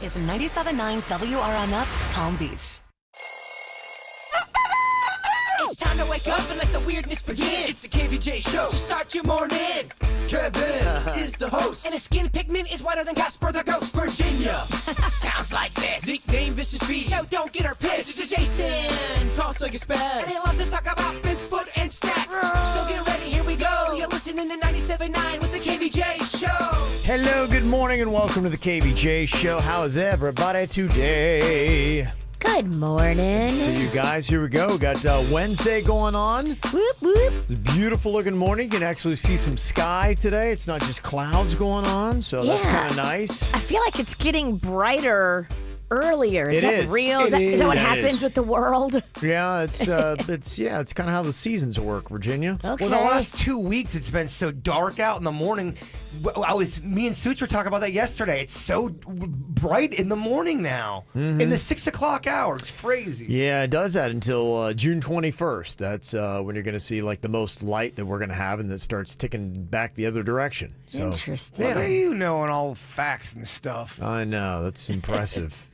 This is 97.9 WRMF, Palm Beach. It's time to wake up and let the weirdness begin. It's the KVJ show to start your morning. Kevin is the host, and his skin pigment is whiter than Casper the Ghost. Virginia sounds like this. Nickname Vicious Bee. So don't get her pissed. It's Jason. Talks like a spaz. And he loves to talk about Bigfoot and stats. So get ready, here we go. You're listening to 97.9 with the KVJ show. Hello, good morning, and welcome to the KVJ show. How is everybody today? Good morning. So you guys, here we go. We got Wednesday going on. Whoop, whoop. It's a beautiful looking morning. You can actually see some sky today. It's not just clouds going on, so that's kind of nice. I feel like it's getting brighter earlier. Is It that is. real? It Is that what is. happens with the world? Yeah, it's kind of how the seasons work, Virginia. Okay. Well, the last 2 weeks, it's been so dark out in the morning. Me and Suits were talking about that yesterday. It's so bright in the morning now. In the 6 o'clock hour. It's crazy. Yeah, it does that until June 21st. That's when you're going to see like the most light that we're going to have, and that starts ticking back the other direction. So, Interesting. Look at you knowing all facts and stuff. I know, that's impressive.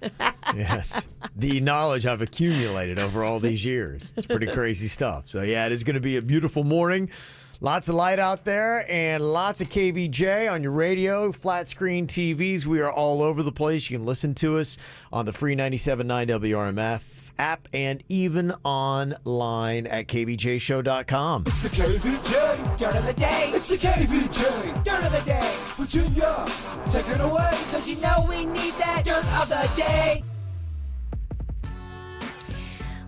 Yes. The knowledge I've accumulated over all these years. It's pretty crazy stuff. So, yeah, it is going to be a beautiful morning. Lots of light out there and lots of KVJ on your radio, flat screen TVs. We are all over the place. You can listen to us on the free 97.9 WRMF app and even online at kvjshow.com. It's the KVJ dirt of the day. It's the KVJ dirt of the day. Virginia, take it away, because you know we need that dirt of the day.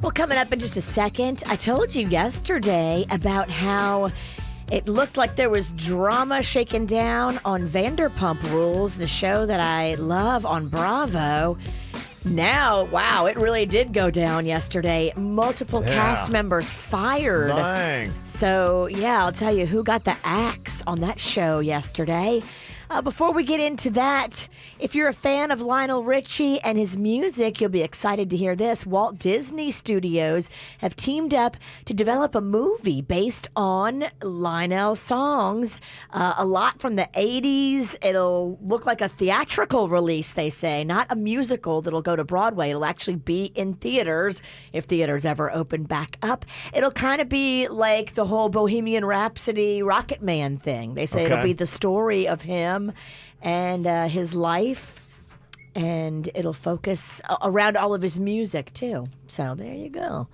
Well, coming up in just a second, I told you yesterday about how it looked like there was drama shaken down on Vanderpump Rules, the show that I love on Bravo. Now, wow, it really did go down yesterday. Multiple cast members fired. Dang. So, yeah, I'll tell you who got the axe on that show yesterday. Before we get into that, if you're a fan of Lionel Richie and his music, you'll be excited to hear this. Walt Disney Studios have teamed up to develop a movie based on Lionel's songs. A lot from the 80s. It'll look like a theatrical release, they say, not a musical that'll go to Broadway. It'll actually be in theaters if theaters ever open back up. It'll kind of be like the whole Bohemian Rhapsody Rocket Man thing. They say it'll be the story of him and his life, and it'll focus around all of his music too. So there you go.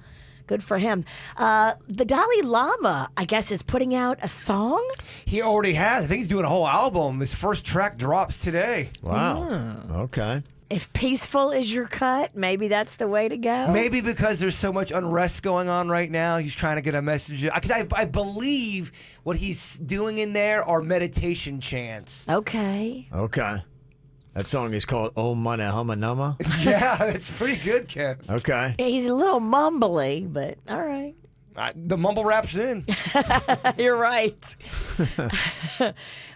Good for him. The Dalai Lama, I guess, is putting out a song. He already has. I think he's doing a whole album. His first track drops today. Wow. Okay. If peaceful is your cut, maybe that's the way to go. Maybe because there's so much unrest going on right now, he's trying to get a message. Because I believe what he's doing in there are meditation chants. Okay. Okay. That song is called Oh Mana Hama Nama. Yeah, that's pretty good, Kev. Okay. He's a little mumbly, but all right. The mumble rap's in. You're right.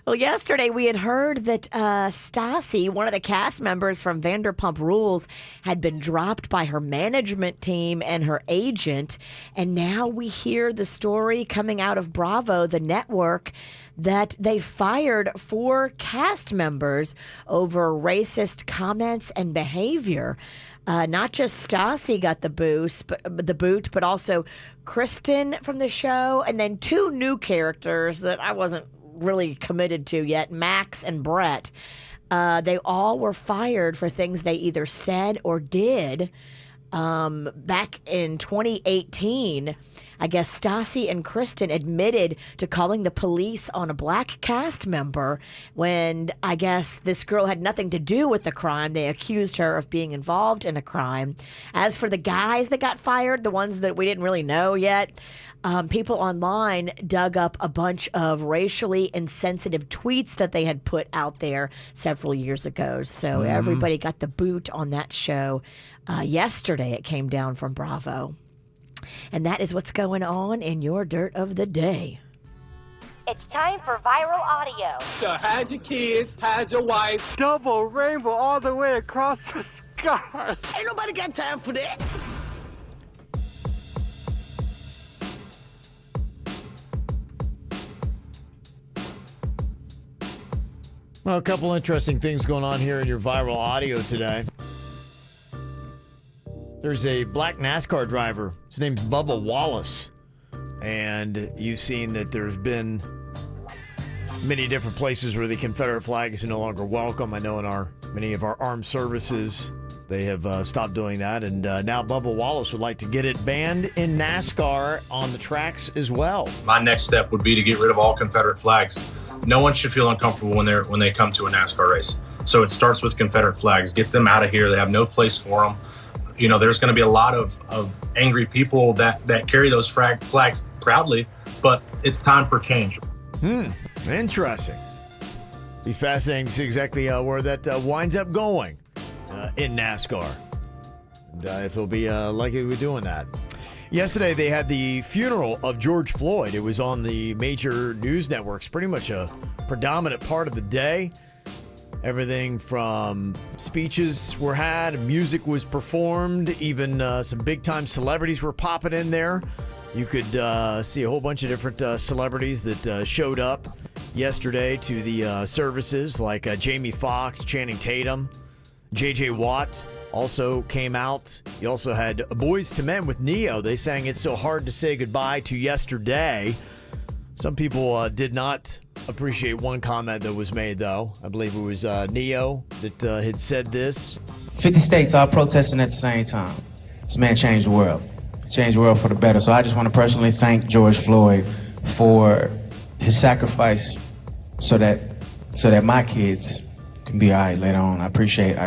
Well, yesterday we had heard that Stassi, one of the cast members from Vanderpump Rules, had been dropped by her management team and her agent. And now we hear the story coming out of Bravo, the network, that they fired 4 cast members over racist comments and behavior. Not just Stassi got the boot, but also Kristen from the show, and then 2 new characters that I wasn't really committed to yet, Max and Brett. They all were fired for things they either said or did. Back in 2018, I guess Stassi and Kristen admitted to calling the police on a black cast member when I guess this girl had nothing to do with the crime. They accused her of being involved in a crime. As for the guys that got fired, the ones that we didn't really know yet, people online dug up a bunch of racially insensitive tweets that they had put out there several years ago. So everybody got the boot on that show. Yesterday it came down from Bravo. And that is what's going on in your Dirt of the Day. It's time for viral audio. So hide your kids, hide your wife. Double rainbow all the way across the sky. Ain't nobody got time for that. Well, a couple interesting things going on here in your viral audio today. There's a black NASCAR driver. His name's Bubba Wallace. And you've seen that there's been many different places where the Confederate flag is no longer welcome. I know in many of our armed services, they have stopped doing that. And now Bubba Wallace would like to get it banned in NASCAR on the tracks as well. My next step would be to get rid of all Confederate flags. No one should feel uncomfortable when they come to a NASCAR race. So it starts with Confederate flags. Get them out of here. They have no place for them. You know, there's going to be a lot of angry people that carry those flags proudly, but it's time for change. Interesting. Be fascinating to see exactly where that winds up going in NASCAR. And if he'll be likely to be doing that. Yesterday, they had the funeral of George Floyd. It was on the major news networks, pretty much a predominant part of the day. Everything from speeches were had, music was performed, even some big-time celebrities were popping in there. You could see a whole bunch of different celebrities that showed up yesterday to the services, like Jamie Foxx, Channing Tatum, J.J. Watt also came out. You also had Boyz II Men with Neo. They sang It's So Hard to Say Goodbye to Yesterday. Some people did not appreciate one comment that was made, though. I believe it was Neo that had said this. 50 states all protesting at the same time. This man changed the world. Changed the world for the better. So I just want to personally thank George Floyd for his sacrifice so that my kids can be all right later on. I appreciate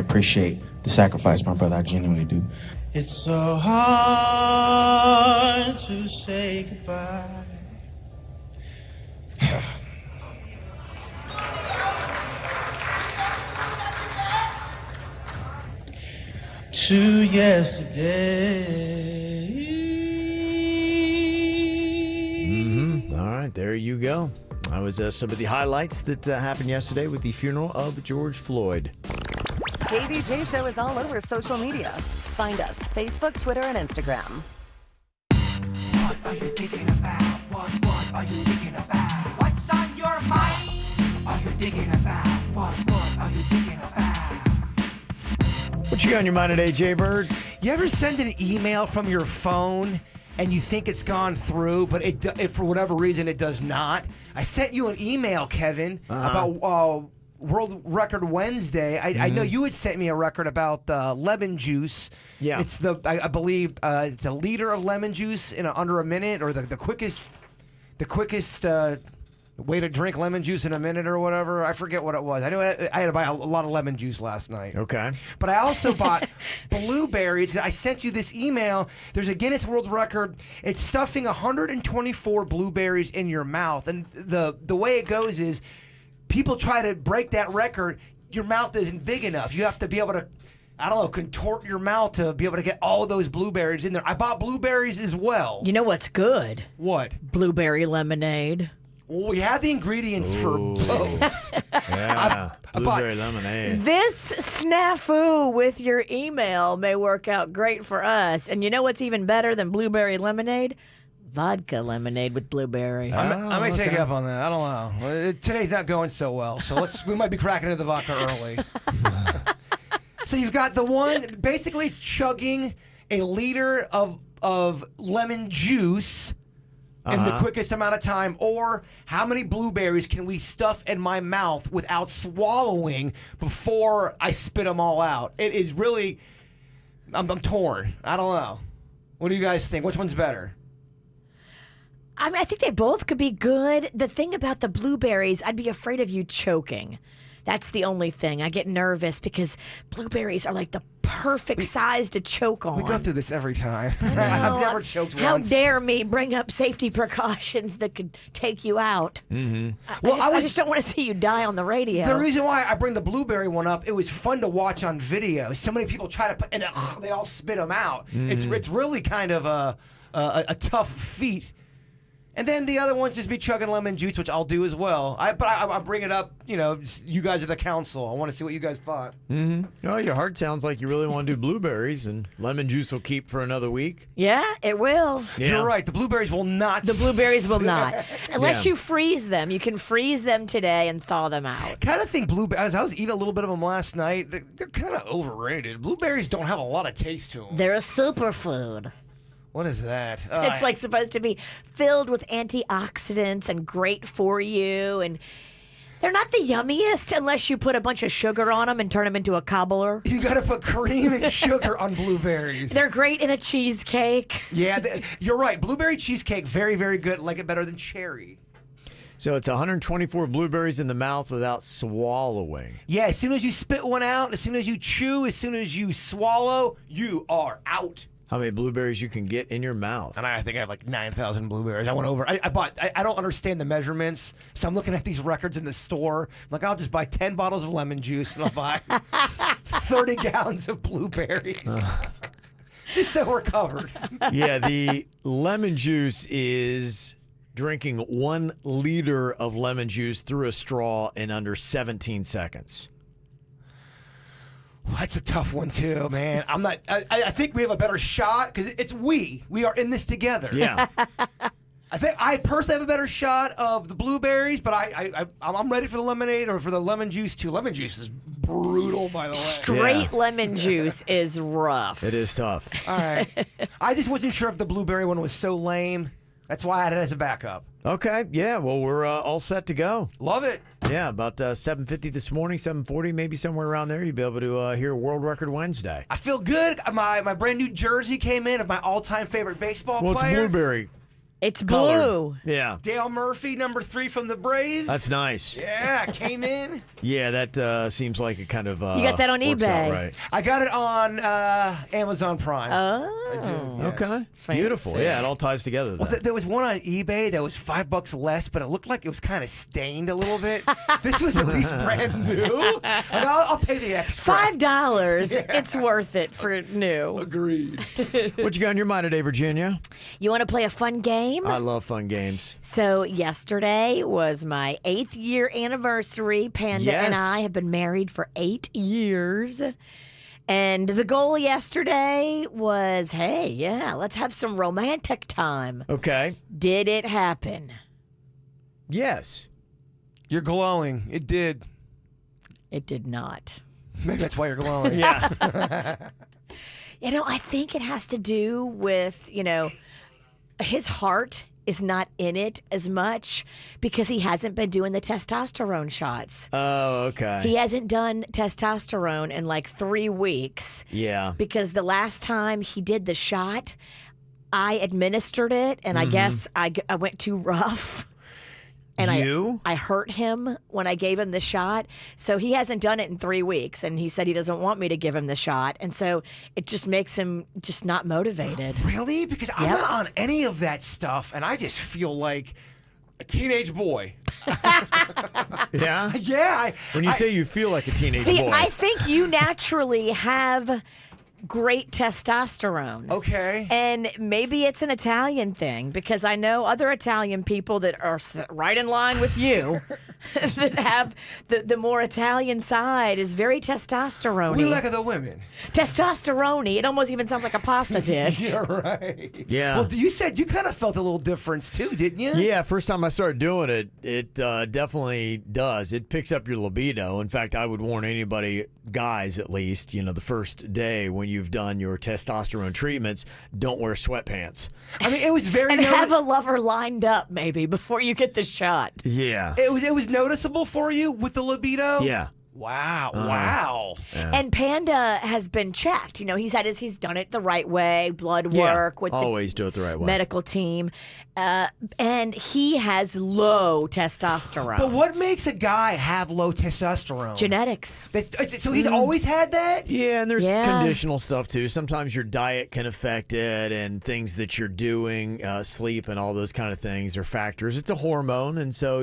the sacrifice, my brother. I genuinely do. It's so hard to say goodbye. To yesterday. All right, there you go. That was some of the highlights that happened yesterday with the funeral of George Floyd. KVJ Show is all over social media. Find us Facebook, Twitter, and Instagram. What are you thinking about? What are you thinking about? What's on your mind? Are you thinking about? What are you thinking about? What you got on your mind today, Jay Bird? You ever send an email from your phone and you think it's gone through, but it for whatever reason it does not? I sent you an email, Kevin, about World Record Wednesday. I know you had sent me a record about lemon juice. Yeah, it's I believe it's a liter of lemon juice in under a minute, or the quickest way to drink lemon juice in a minute or whatever. I forget what it was. I know I had to buy a lot of lemon juice last night. Okay. But I also bought blueberries. I sent you this email. There's a Guinness World Record. It's stuffing 124 blueberries in your mouth. And the way it goes is people try to break that record. Your mouth isn't big enough. You have to be able to, contort your mouth to be able to get all those blueberries in there. I bought blueberries as well. You know what's good? What? Blueberry lemonade. Well, we have the ingredients for both. Yeah, blueberry lemonade. This snafu with your email may work out great for us. And you know what's even better than blueberry lemonade? Vodka lemonade with blueberry. I may take you up on that. I don't know. Today's not going so well, so we might be cracking into the vodka early. So you've got the one, basically it's chugging a liter of lemon juice in the quickest amount of time, or how many blueberries can we stuff in my mouth without swallowing before I spit them all out? It is really, I'm torn. I don't know. What do you guys think? Which one's better? I mean, I think they both could be good. The thing about the blueberries, I'd be afraid of you choking. That's the only thing. I get nervous because blueberries are like the perfect size to choke on. We go through this every time. I've never choked How once. dare me bring up safety precautions that could take you out. Mm-hmm. I just don't want to see you die on the radio. The reason why I bring the blueberry one up, it was fun to watch on video. So many people try to put, and they all spit them out. It's really kind of a tough feat. And then the other ones just be chugging lemon juice, which I'll do as well. But I bring it up, you guys are the council. I want to see what you guys thought. Mm-hmm. Oh, your heart sounds like you really want to do blueberries, and lemon juice will keep for another week. Yeah, it will. Yeah. You're right. The blueberries will not. The blueberries will not. Unless you freeze them. You can freeze them today and thaw them out. Kind of think blueberries. I was eating a little bit of them last night. They're kind of overrated. Blueberries don't have a lot of taste to them. They're a superfood. What is that? It's like supposed to be filled with antioxidants and great for you. And they're not the yummiest unless you put a bunch of sugar on them and turn them into a cobbler. You got to put cream and sugar on blueberries. They're great in a cheesecake. Yeah, you're right. Blueberry cheesecake, very, very good. Like it better than cherry. So it's 124 blueberries in the mouth without swallowing. Yeah, as soon as you spit one out, as soon as you chew, as soon as you swallow, you are out. How many blueberries you can get in your mouth? And I think I have like 9,000 blueberries. I went over. I don't understand the measurements, so I'm looking at these records in the store. I'm like, I'll just buy 10 bottles of lemon juice and I'll buy 30 gallons of blueberries. Just so we're covered. Yeah, the lemon juice is drinking 1 liter of lemon juice through a straw in under 17 seconds. Well, that's a tough one too, man. I think we have a better shot because it's we are in this together. Yeah. I think I personally have a better shot of the blueberries, but I'm ready for the lemonade or for the lemon juice too. Lemon juice is brutal, by the way. Straight lemon juice is rough. It is tough. All right. I just wasn't sure if the blueberry one was so lame. That's why I had it as a backup. Okay. Yeah. Well, we're all set to go. Love it. Yeah. About 7:50 this morning, 7:40, maybe somewhere around there. You'll be able to hear World Record Wednesday. I feel good. My brand new jersey came in of my all-time favorite baseball Well, player. it's blueberry. It's colored. blue. Yeah. Dale Murphy, number 3 from the Braves. That's nice. Yeah, came in. Yeah, that seems like it kind of. You got that on works eBay. out right. I got it on Amazon Prime. Oh. I do, yes. Okay. Fancy. Beautiful. Yeah, it all ties together. Well, Then. there was one on eBay that was $5 less, but it looked like it was kind of stained a little bit. This was at least brand new. Like, I'll pay the extra. $5. It's worth it for new. Agreed. What you got in your mind today, Virginia? You want to play a fun game? I love fun games. So yesterday was my 8th year anniversary. Panda Yes. and I have been married for 8 years. And the goal yesterday was, hey, yeah, let's have some romantic time. Okay. Did it happen? Yes. You're glowing. It did. It did not. Maybe that's why you're glowing. Yeah. I think it has to do with, his heart is not in it as much because he hasn't been doing the testosterone shots. Oh, okay. He hasn't done testosterone in like 3 weeks. Yeah. Because the last time he did the shot, I administered it, and I guess I went too rough. And I hurt him when I gave him the shot. So he hasn't done it in 3 weeks, and he said he doesn't want me to give him the shot. And so it just makes him just not motivated. Really? Because I'm not on any of that stuff, and I just feel like a teenage boy. Yeah? Yeah. When you say you feel like a teenage See, boy. I think you naturally have great testosterone. Okay. And maybe it's an Italian thing because I know other Italian people that are right in line with you that have the more Italian side is very testosterone-y. We like the women. Testosterone-y. It almost even sounds like a pasta dish. You're right. Yeah. Well, you said you kind of felt a little difference too, didn't you? Yeah, first time I started doing it, it definitely does. It picks up your libido. In fact, I would warn anybody, guys at least, the first day when you've done your testosterone treatments, don't wear sweatpants. I mean, it was very and have a lover lined up maybe before you get the shot. Yeah. It was noticeable for you with the libido? Yeah. Wow. Wow. Yeah. And Panda has been checked. He's done it the right way, blood work with always do it the right way. medical team. And he has low testosterone. But what makes a guy have low testosterone? Genetics. So he's always had that? Yeah, and there's Yeah. conditional stuff too. Sometimes your diet can affect it, and things that you're doing, sleep, and all those kind of things are factors. It's a hormone, and so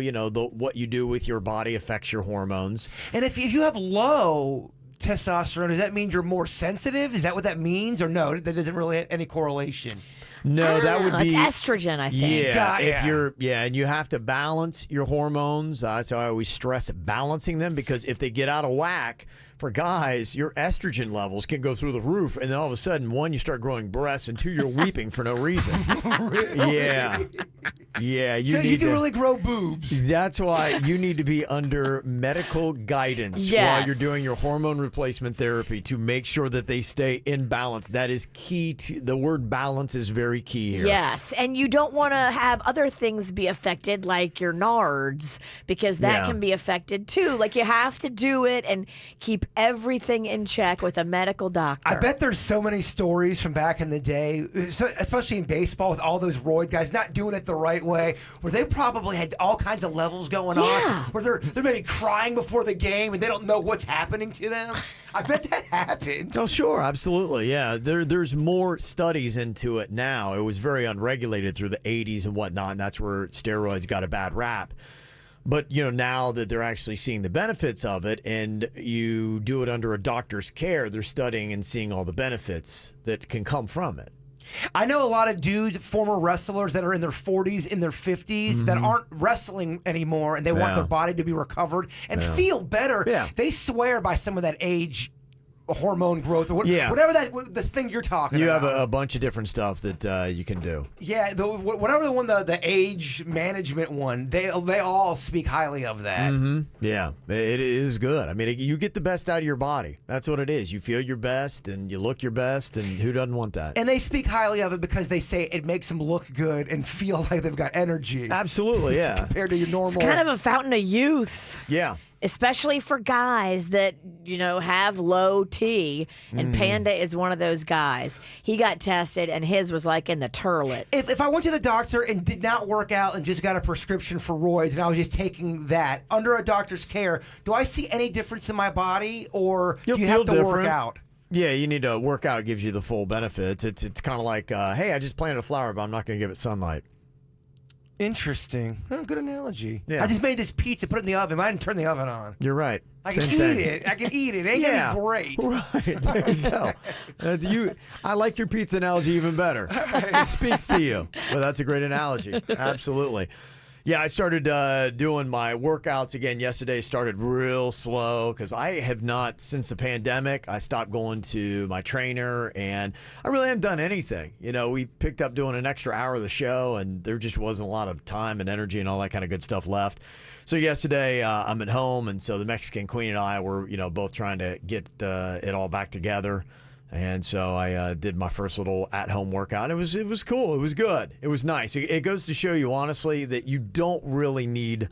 what you do with your body affects your hormones. And if you have low testosterone, does that mean you're more sensitive? Is that what that means? Or no, that doesn't really have any correlation? No, that would be it's estrogen, I think. Yeah, if you're and you have to balance your hormones. So I always stress balancing them, because if they get out of whack, for guys, your estrogen levels can go through the roof, and then all of a sudden, one, you start growing breasts, and two, you're weeping for no reason. Yeah. Yeah, you can really grow boobs. That's why you need to be under medical guidance while you're doing your hormone replacement therapy to make sure that they stay in balance. That is key. The word balance is very key here. Yes, and you don't want to have other things be affected, like your nards, because that can be affected too. Like, you have to do it and keep everything in check with a medical doctor. I bet there's so many stories from back in the day, especially in baseball, with all those roid guys not doing it the right way, where they probably had all kinds of levels going on, where they're maybe crying before the game and they don't know what's happening to them. I bet that happened. Oh, sure, absolutely, yeah. There's more studies into it now. It was very unregulated through the 80s and whatnot, and that's where steroids got a bad rap. But, now that they're actually seeing the benefits of it, and you do it under a doctor's care, they're studying and seeing all the benefits that can come from it. I know a lot of dudes, former wrestlers that are in their 40s, in their 50s, that aren't wrestling anymore, and they want their body to be recovered and feel better. Yeah. They swear by some of that age hormone growth, or whatever this thing you're talking about. You have a bunch of different stuff that you can do. Yeah, whatever the one, the age management one, they all speak highly of that. Yeah, it is good. I mean, you get the best out of your body. That's what it is. You feel your best and you look your best, and who doesn't want that? And they speak highly of it because they say it makes them look good and feel like they've got energy. Absolutely, yeah. Compared to your normal. It's kind of a fountain of youth. Yeah. Especially for guys that, have low T, and Panda is one of those guys. He got tested, and his was like in the turlet. If I went to the doctor and did not work out and just got a prescription for roids, and I was just taking that under a doctor's care, do I see any difference in my body, or do you have to work out? Yeah, you need to work out. It gives you the full benefits. It's kind of like, hey, I just planted a flower, but I'm not going to give it sunlight. Interesting. Oh, good analogy. Yeah. I just made this pizza, put it in the oven, but I didn't turn the oven on. You're right. I can eat it. It ain't gonna be great. Right. There you go. I like your pizza analogy even better. It speaks to you. Well, that's a great analogy. Absolutely. Yeah, I started doing my workouts again yesterday. Started real slow because I have not, since the pandemic, I stopped going to my trainer, and I really haven't done anything. We picked up doing an extra hour of the show, and there just wasn't a lot of time and energy and all that kind of good stuff left. So yesterday, I'm at home, and so the Mexican Queen and I were, both trying to get it all back together. And so I did my first little at-home workout. It was cool. It was good. It was nice. It goes to show you, honestly, that you don't really need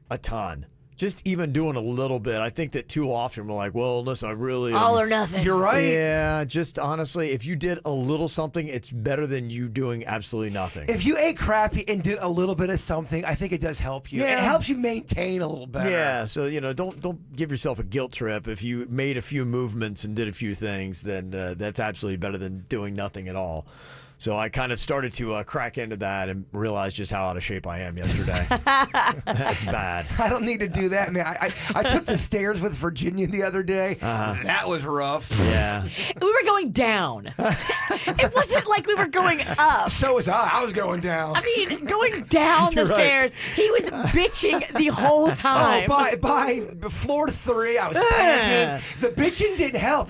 a ton. Just even doing a little bit. I think that too often we're like, well, listen, I really... All or nothing. You're right. Yeah, just honestly, if you did a little something, it's better than you doing absolutely nothing. If you ate crappy and did a little bit of something, I think it does help you. Yeah. It helps you maintain a little better. Yeah, so, don't give yourself a guilt trip. If you made a few movements and did a few things, then that's absolutely better than doing nothing at all. So I kind of started to crack into that and realized just how out of shape I am yesterday. That's bad. I don't need to do that, man. I took the stairs with Virginia the other day. That was rough. Yeah. We were going down. It wasn't like we were going up. So was I. I was going down. I mean, going down the stairs. He was bitching the whole time. Oh, by floor 3, I was panting. The bitching didn't help.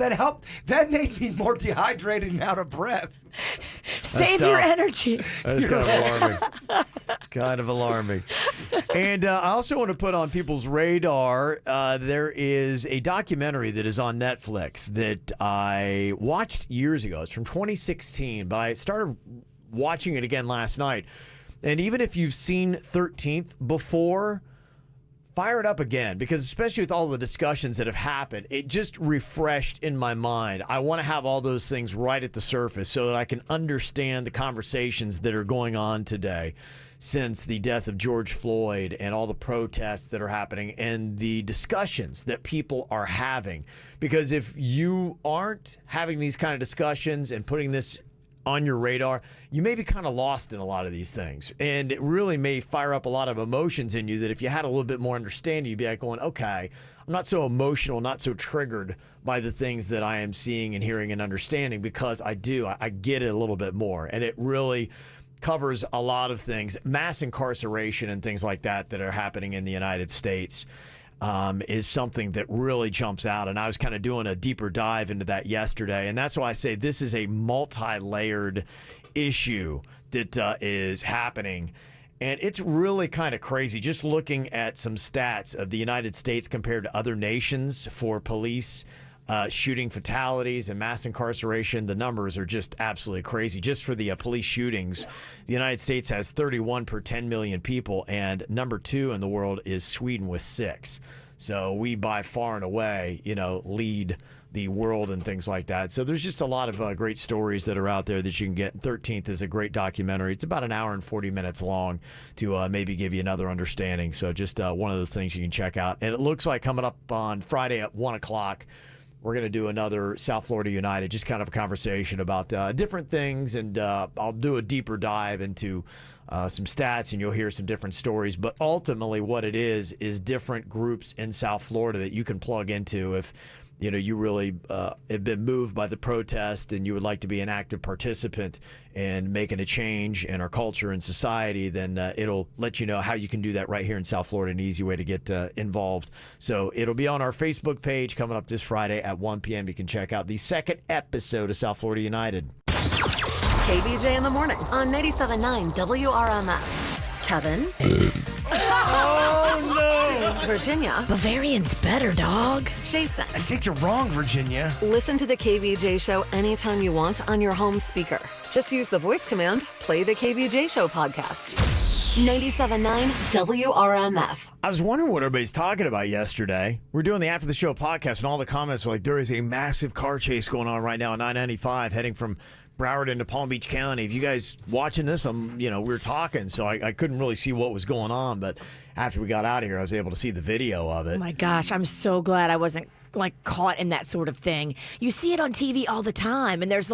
That made me more dehydrated and out of breath. Save your energy. That's kind of alarming. Kind of alarming. And I also want to put on people's radar, there is a documentary that is on Netflix that I watched years ago. It's from 2016, but I started watching it again last night. And even if you've seen 13th before, fire it up again, because especially with all the discussions that have happened, it just refreshed in my mind. I want to have all those things right at the surface so that I can understand the conversations that are going on today since the death of George Floyd and all the protests that are happening and the discussions that people are having. Because if you aren't having these kind of discussions and putting this on your radar, you may be kind of lost in a lot of these things. And it really may fire up a lot of emotions in you that if you had a little bit more understanding, you'd be like going, okay, not so emotional, not so triggered by the things that I am seeing and hearing and understanding, because I get it a little bit more, and it really covers a lot of things. Mass incarceration and things like that are happening in the United States is something that really jumps out. And I was kind of doing a deeper dive into that yesterday. And that's why I say this is a multi-layered issue that is happening. And it's really kind of crazy just looking at some stats of the United States compared to other nations for police shooting fatalities and mass incarceration. The numbers are just absolutely crazy. Just for the police shootings, the United States has 31 per 10 million people, and number 2 in the world is Sweden with 6. So we by far and away, lead the world and things like that. So there's just a lot of great stories that are out there that you can get. 13th is a great documentary. It's about an hour and 40 minutes long to maybe give you another understanding. So just one of those things you can check out. And it looks like coming up on Friday at 1 o'clock, we're going to do another South Florida United, just kind of a conversation about different things. And I'll do a deeper dive into some stats, and you'll hear some different stories. But ultimately what it is different groups in South Florida that you can plug into if you really have been moved by the protest and you would like to be an active participant in making a change in our culture and society, then it'll let you know how you can do that right here in South Florida, an easy way to get involved. So it'll be on our Facebook page coming up this Friday at 1 p.m. You can check out the second episode of South Florida United. KVJ in the morning on 97.9 WRMF. Kevin. Oh, no. Virginia. Bavarian's better, dog. Jason. I think you're wrong, Virginia. Listen to the KVJ Show anytime you want on your home speaker. Just use the voice command, play the KVJ Show podcast. 97.9 WRMF. I was wondering what everybody's talking about yesterday. We're doing the After the Show podcast, and all the comments were like, there is a massive car chase going on right now on 995 heading from Broward into Palm Beach County. If you guys watching this, we were talking, so I couldn't really see what was going on, but after we got out of here, I was able to see the video of it. Oh my gosh, I'm so glad I wasn't caught in that sort of thing. You see it on TV all the time, and there's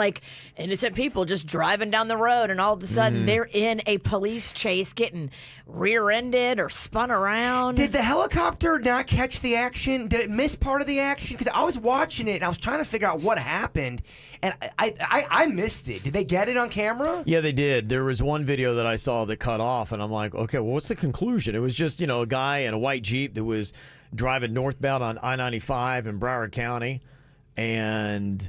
innocent people just driving down the road, and all of a sudden they're in a police chase getting rear-ended or spun around. Did the helicopter not catch the action? Did it miss part of the action? Because I was watching it and I was trying to figure out what happened, and I missed it. Did they get it on camera? Yeah, they did. There was one video that I saw that cut off, and I'm like, okay, well, what's the conclusion? It was just, a guy in a white Jeep that was driving northbound on I-95 in Broward County, and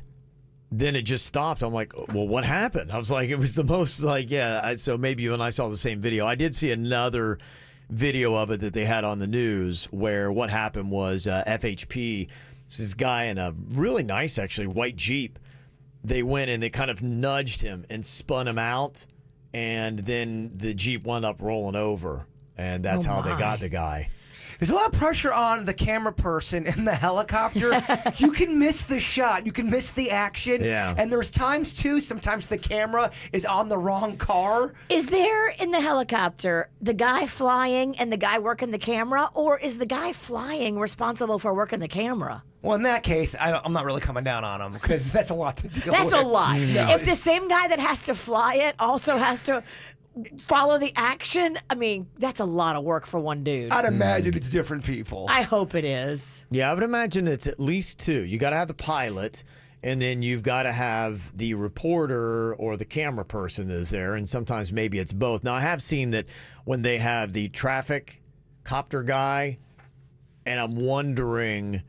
then it just stopped. I'm like, well, what happened? I was like, it was the most so maybe you and I saw the same video. I did see another video of it that they had on the news where what happened was FHP, this guy in a really nice, actually, white Jeep, they went and they kind of nudged him and spun him out, and then the Jeep wound up rolling over, and that's how they got the guy. There's a lot of pressure on the camera person in the helicopter. You can miss the shot. You can miss the action. Yeah. And there's times, too, sometimes the camera is on the wrong car. Is there, in the helicopter, the guy flying and the guy working the camera, or is the guy flying responsible for working the camera? Well, in that case, I'm not really coming down on him because that's a lot to deal with. That's a lot. No. If the same guy that has to fly it also has to follow the action, I mean, that's a lot of work for one dude. I'd imagine it's different people. I hope it is. Yeah, I would imagine it's at least two. You got to have the pilot, and then you've got to have the reporter or the camera person that's there, and sometimes maybe it's both. Now, I have seen that when they have the traffic copter guy, and I'm wondering,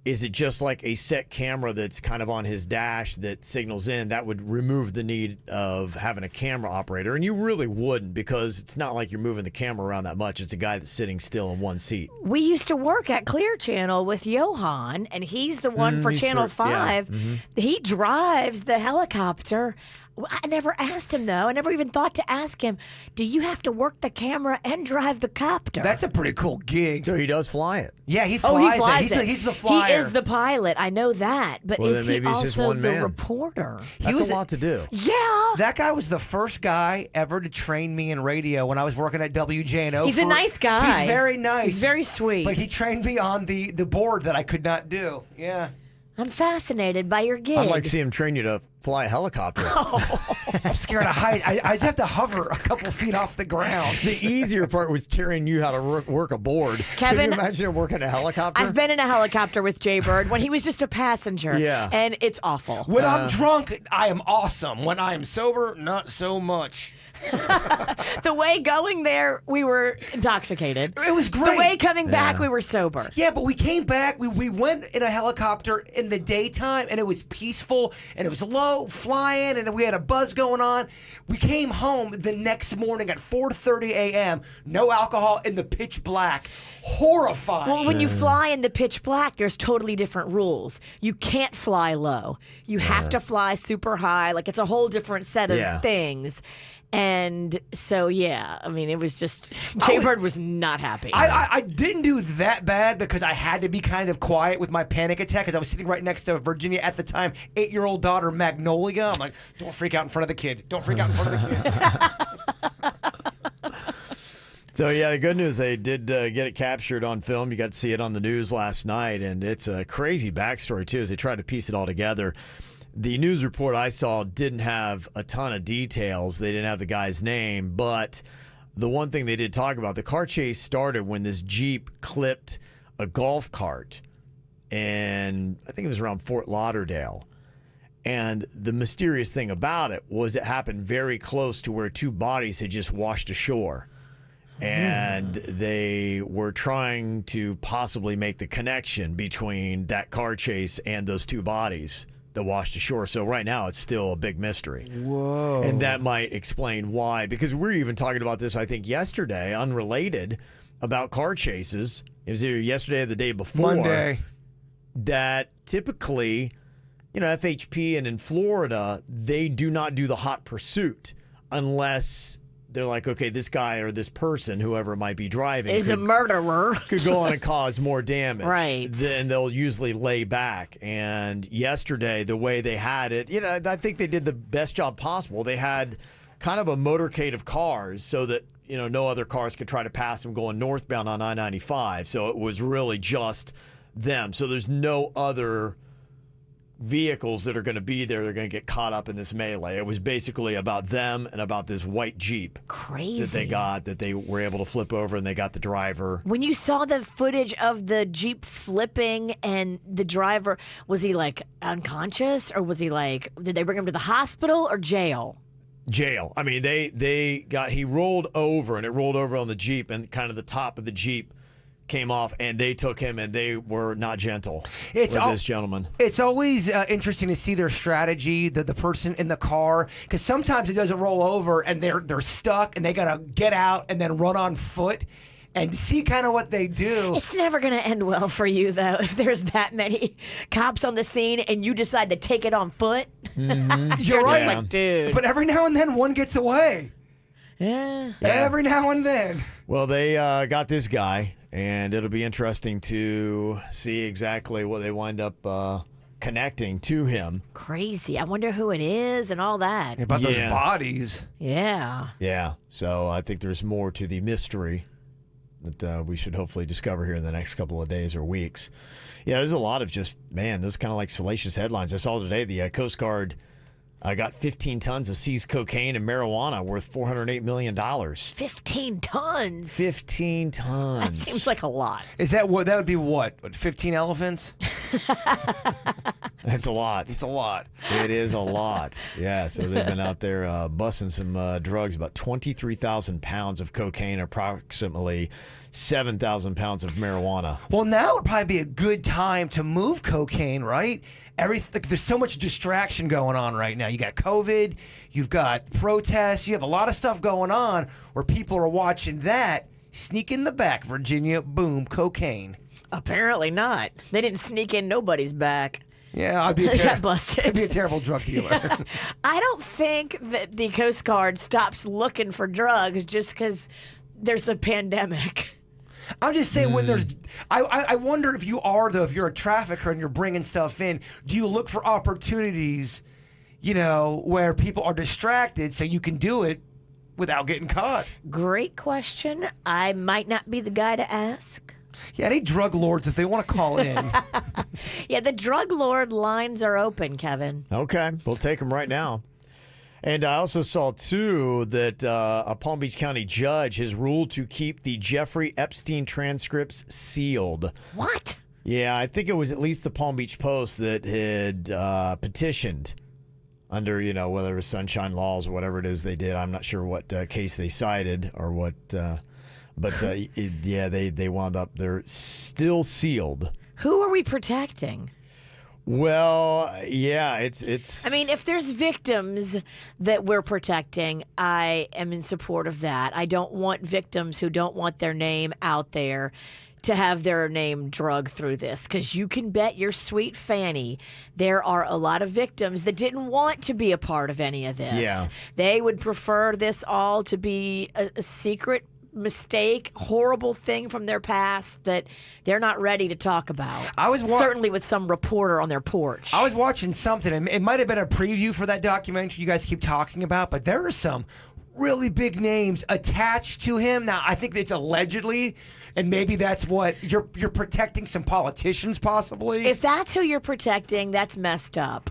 is it just like a set camera that's kind of on his dash that signals in? That would remove the need of having a camera operator. And you really wouldn't, because it's not like you're moving the camera around that much. It's a guy that's sitting still in one seat. We used to work at Clear Channel with Johan, and he's the one for Channel 5. Yeah. He drives the helicopter. I never asked him, though. I never even thought to ask him, do you have to work the camera and drive the copter? That's a pretty cool gig. So he does fly it. Yeah, he flies it. He's the flyer. He is the pilot. I know that. But Well, is then he maybe he's just also one the man. reporter? That's a lot to do. Yeah. That guy was the first guy ever to train me in radio when I was working at WJNO. He's a nice guy. He's very nice. He's very sweet. But he trained me on the board that I could not do. Yeah. I'm fascinated by your gig. I'd like to see him train you to fly a helicopter. I'm scared of height. I just have to hover a couple feet off the ground. The easier part was teaching you how to work a board. Kevin, can you imagine him working a helicopter? I've been in a helicopter with Jay Bird when he was just a passenger. Yeah. And it's awful. When I'm drunk, I am awesome. When I am sober, not so much. The way going there, we were intoxicated. It was great. The way coming back, we were sober. Yeah, but we came back. We went in a helicopter in the daytime, and it was peaceful, and it was low, flying, and we had a buzz going on. We came home the next morning at 4:30 a.m., no alcohol, in the pitch black. Horrifying. Well, when you fly in the pitch black, there's totally different rules. You can't fly low. You have to fly super high. Like, it's a whole different set of things. And so, yeah, I mean, it was just, Jay Bird was not happy. I didn't do that bad because I had to be kind of quiet with my panic attack because I was sitting right next to Virginia at the time, 8-year-old daughter Magnolia. I'm like, don't freak out in front of the kid. Don't freak out in front of the kid. So, yeah, the good news, they did get it captured on film. You got to see it on the news last night, and it's a crazy backstory, too, as they tried to piece it all together. The news report I saw didn't have a ton of details. They didn't have the guy's name, but the one thing they did talk about, the car chase started when this Jeep clipped a golf cart, and I think it was around Fort Lauderdale. And the mysterious thing about it was it happened very close to where two bodies had just washed ashore. And they were trying to possibly make the connection between that car chase and those two bodies that washed ashore. So right now it's still a big mystery. Whoa. And that might explain why, because we were even talking about this, I think, yesterday, unrelated, about car chases. It was either yesterday or the day before. Monday. That typically, you know, FHP and in Florida, they do not do the hot pursuit unless they're like, okay, this guy or this person, whoever it might be driving, is a murderer. Could go on and cause more damage. Right. Then they'll usually lay back. And yesterday, the way they had it, you know, I think they did the best job possible. They had kind of a motorcade of cars so that, you know, no other cars could try to pass them going northbound on I-95. So it was really just them. So there's no other vehicles that are going to be there. They're going to get caught up in this melee. It was basically about them and about this white Jeep. Crazy. That they got, that they were able to flip over, and they got the driver. When you saw the footage of the Jeep flipping and the driver, was he like unconscious, or was he like, did they bring him to the hospital or jail? Jail. I mean, he rolled over, and it rolled over on the Jeep, and kind of the top of the Jeep came off, and they took him, and they were not gentle with this gentleman. It's always interesting to see their strategy, the person in the car, because sometimes it doesn't roll over, and they're stuck, and they got to get out and then run on foot. And see kind of what they do. It's never going to end well for you, though, if there's that many cops on the scene and you decide to take it on foot. Mm-hmm. You're right. Just like, dude. But every now and then one gets away. Yeah. Every now and then. Well, they got this guy, and it'll be interesting to see exactly what they wind up connecting to him. Crazy. I wonder who it is and all that. About those bodies. Yeah. Yeah. So I think there's more to the mystery that we should hopefully discover here in the next couple of days or weeks. Yeah, there's a lot of just, man, those kind of like salacious headlines. I saw today the Coast Guard got 15 tons of seized cocaine and marijuana worth $408 million. 15 tons? 15 tons. That seems like a lot. Is that what? That would be what? 15 elephants? That's a lot. It's a lot. It is a lot. Yeah, so they've been out there busting some drugs, about 23,000 pounds of cocaine, approximately 7,000 pounds of marijuana. Well, now would probably be a good time to move cocaine, right? There's so much distraction going on right now. You got COVID, you've got protests, you have a lot of stuff going on where people are watching that. Sneak in the back, Virginia, boom, cocaine. Apparently not. They didn't sneak in nobody's back. Yeah, I'd be a terrible drug dealer. I don't think that the Coast Guard stops looking for drugs just because there's a pandemic. I'm just saying when there's... I wonder if you are, though, if you're a trafficker and you're bringing stuff in, do you look for opportunities, you know, where people are distracted so you can do it without getting caught? Great question. I might not be the guy to ask. Yeah, any drug lords, if they want to call in. Yeah, the drug lord lines are open, Kevin. Okay, we'll take them right now. And I also saw, too, that a Palm Beach County judge has ruled to keep the Jeffrey Epstein transcripts sealed. What? Yeah, I think it was at least the Palm Beach Post that had petitioned under, whether it was sunshine laws or whatever it is they did. I'm not sure what case they cited or what, they wound up, they're still sealed. Who are we protecting? Well, yeah, it's. I mean, if there's victims that we're protecting, I am in support of that. I don't want victims who don't want their name out there to have their name drug through this, because you can bet your sweet fanny there are a lot of victims that didn't want to be a part of any of this. Yeah. They would prefer this all to be a secret mistake, horrible thing from their past that they're not ready to talk about. Certainly with some reporter on their porch. I was watching something, and it might have been a preview for that documentary you guys keep talking about, but there are some really big names attached to him. Now, I think it's allegedly, and maybe that's what you're protecting some politicians, possibly. If that's who you're protecting, that's messed up.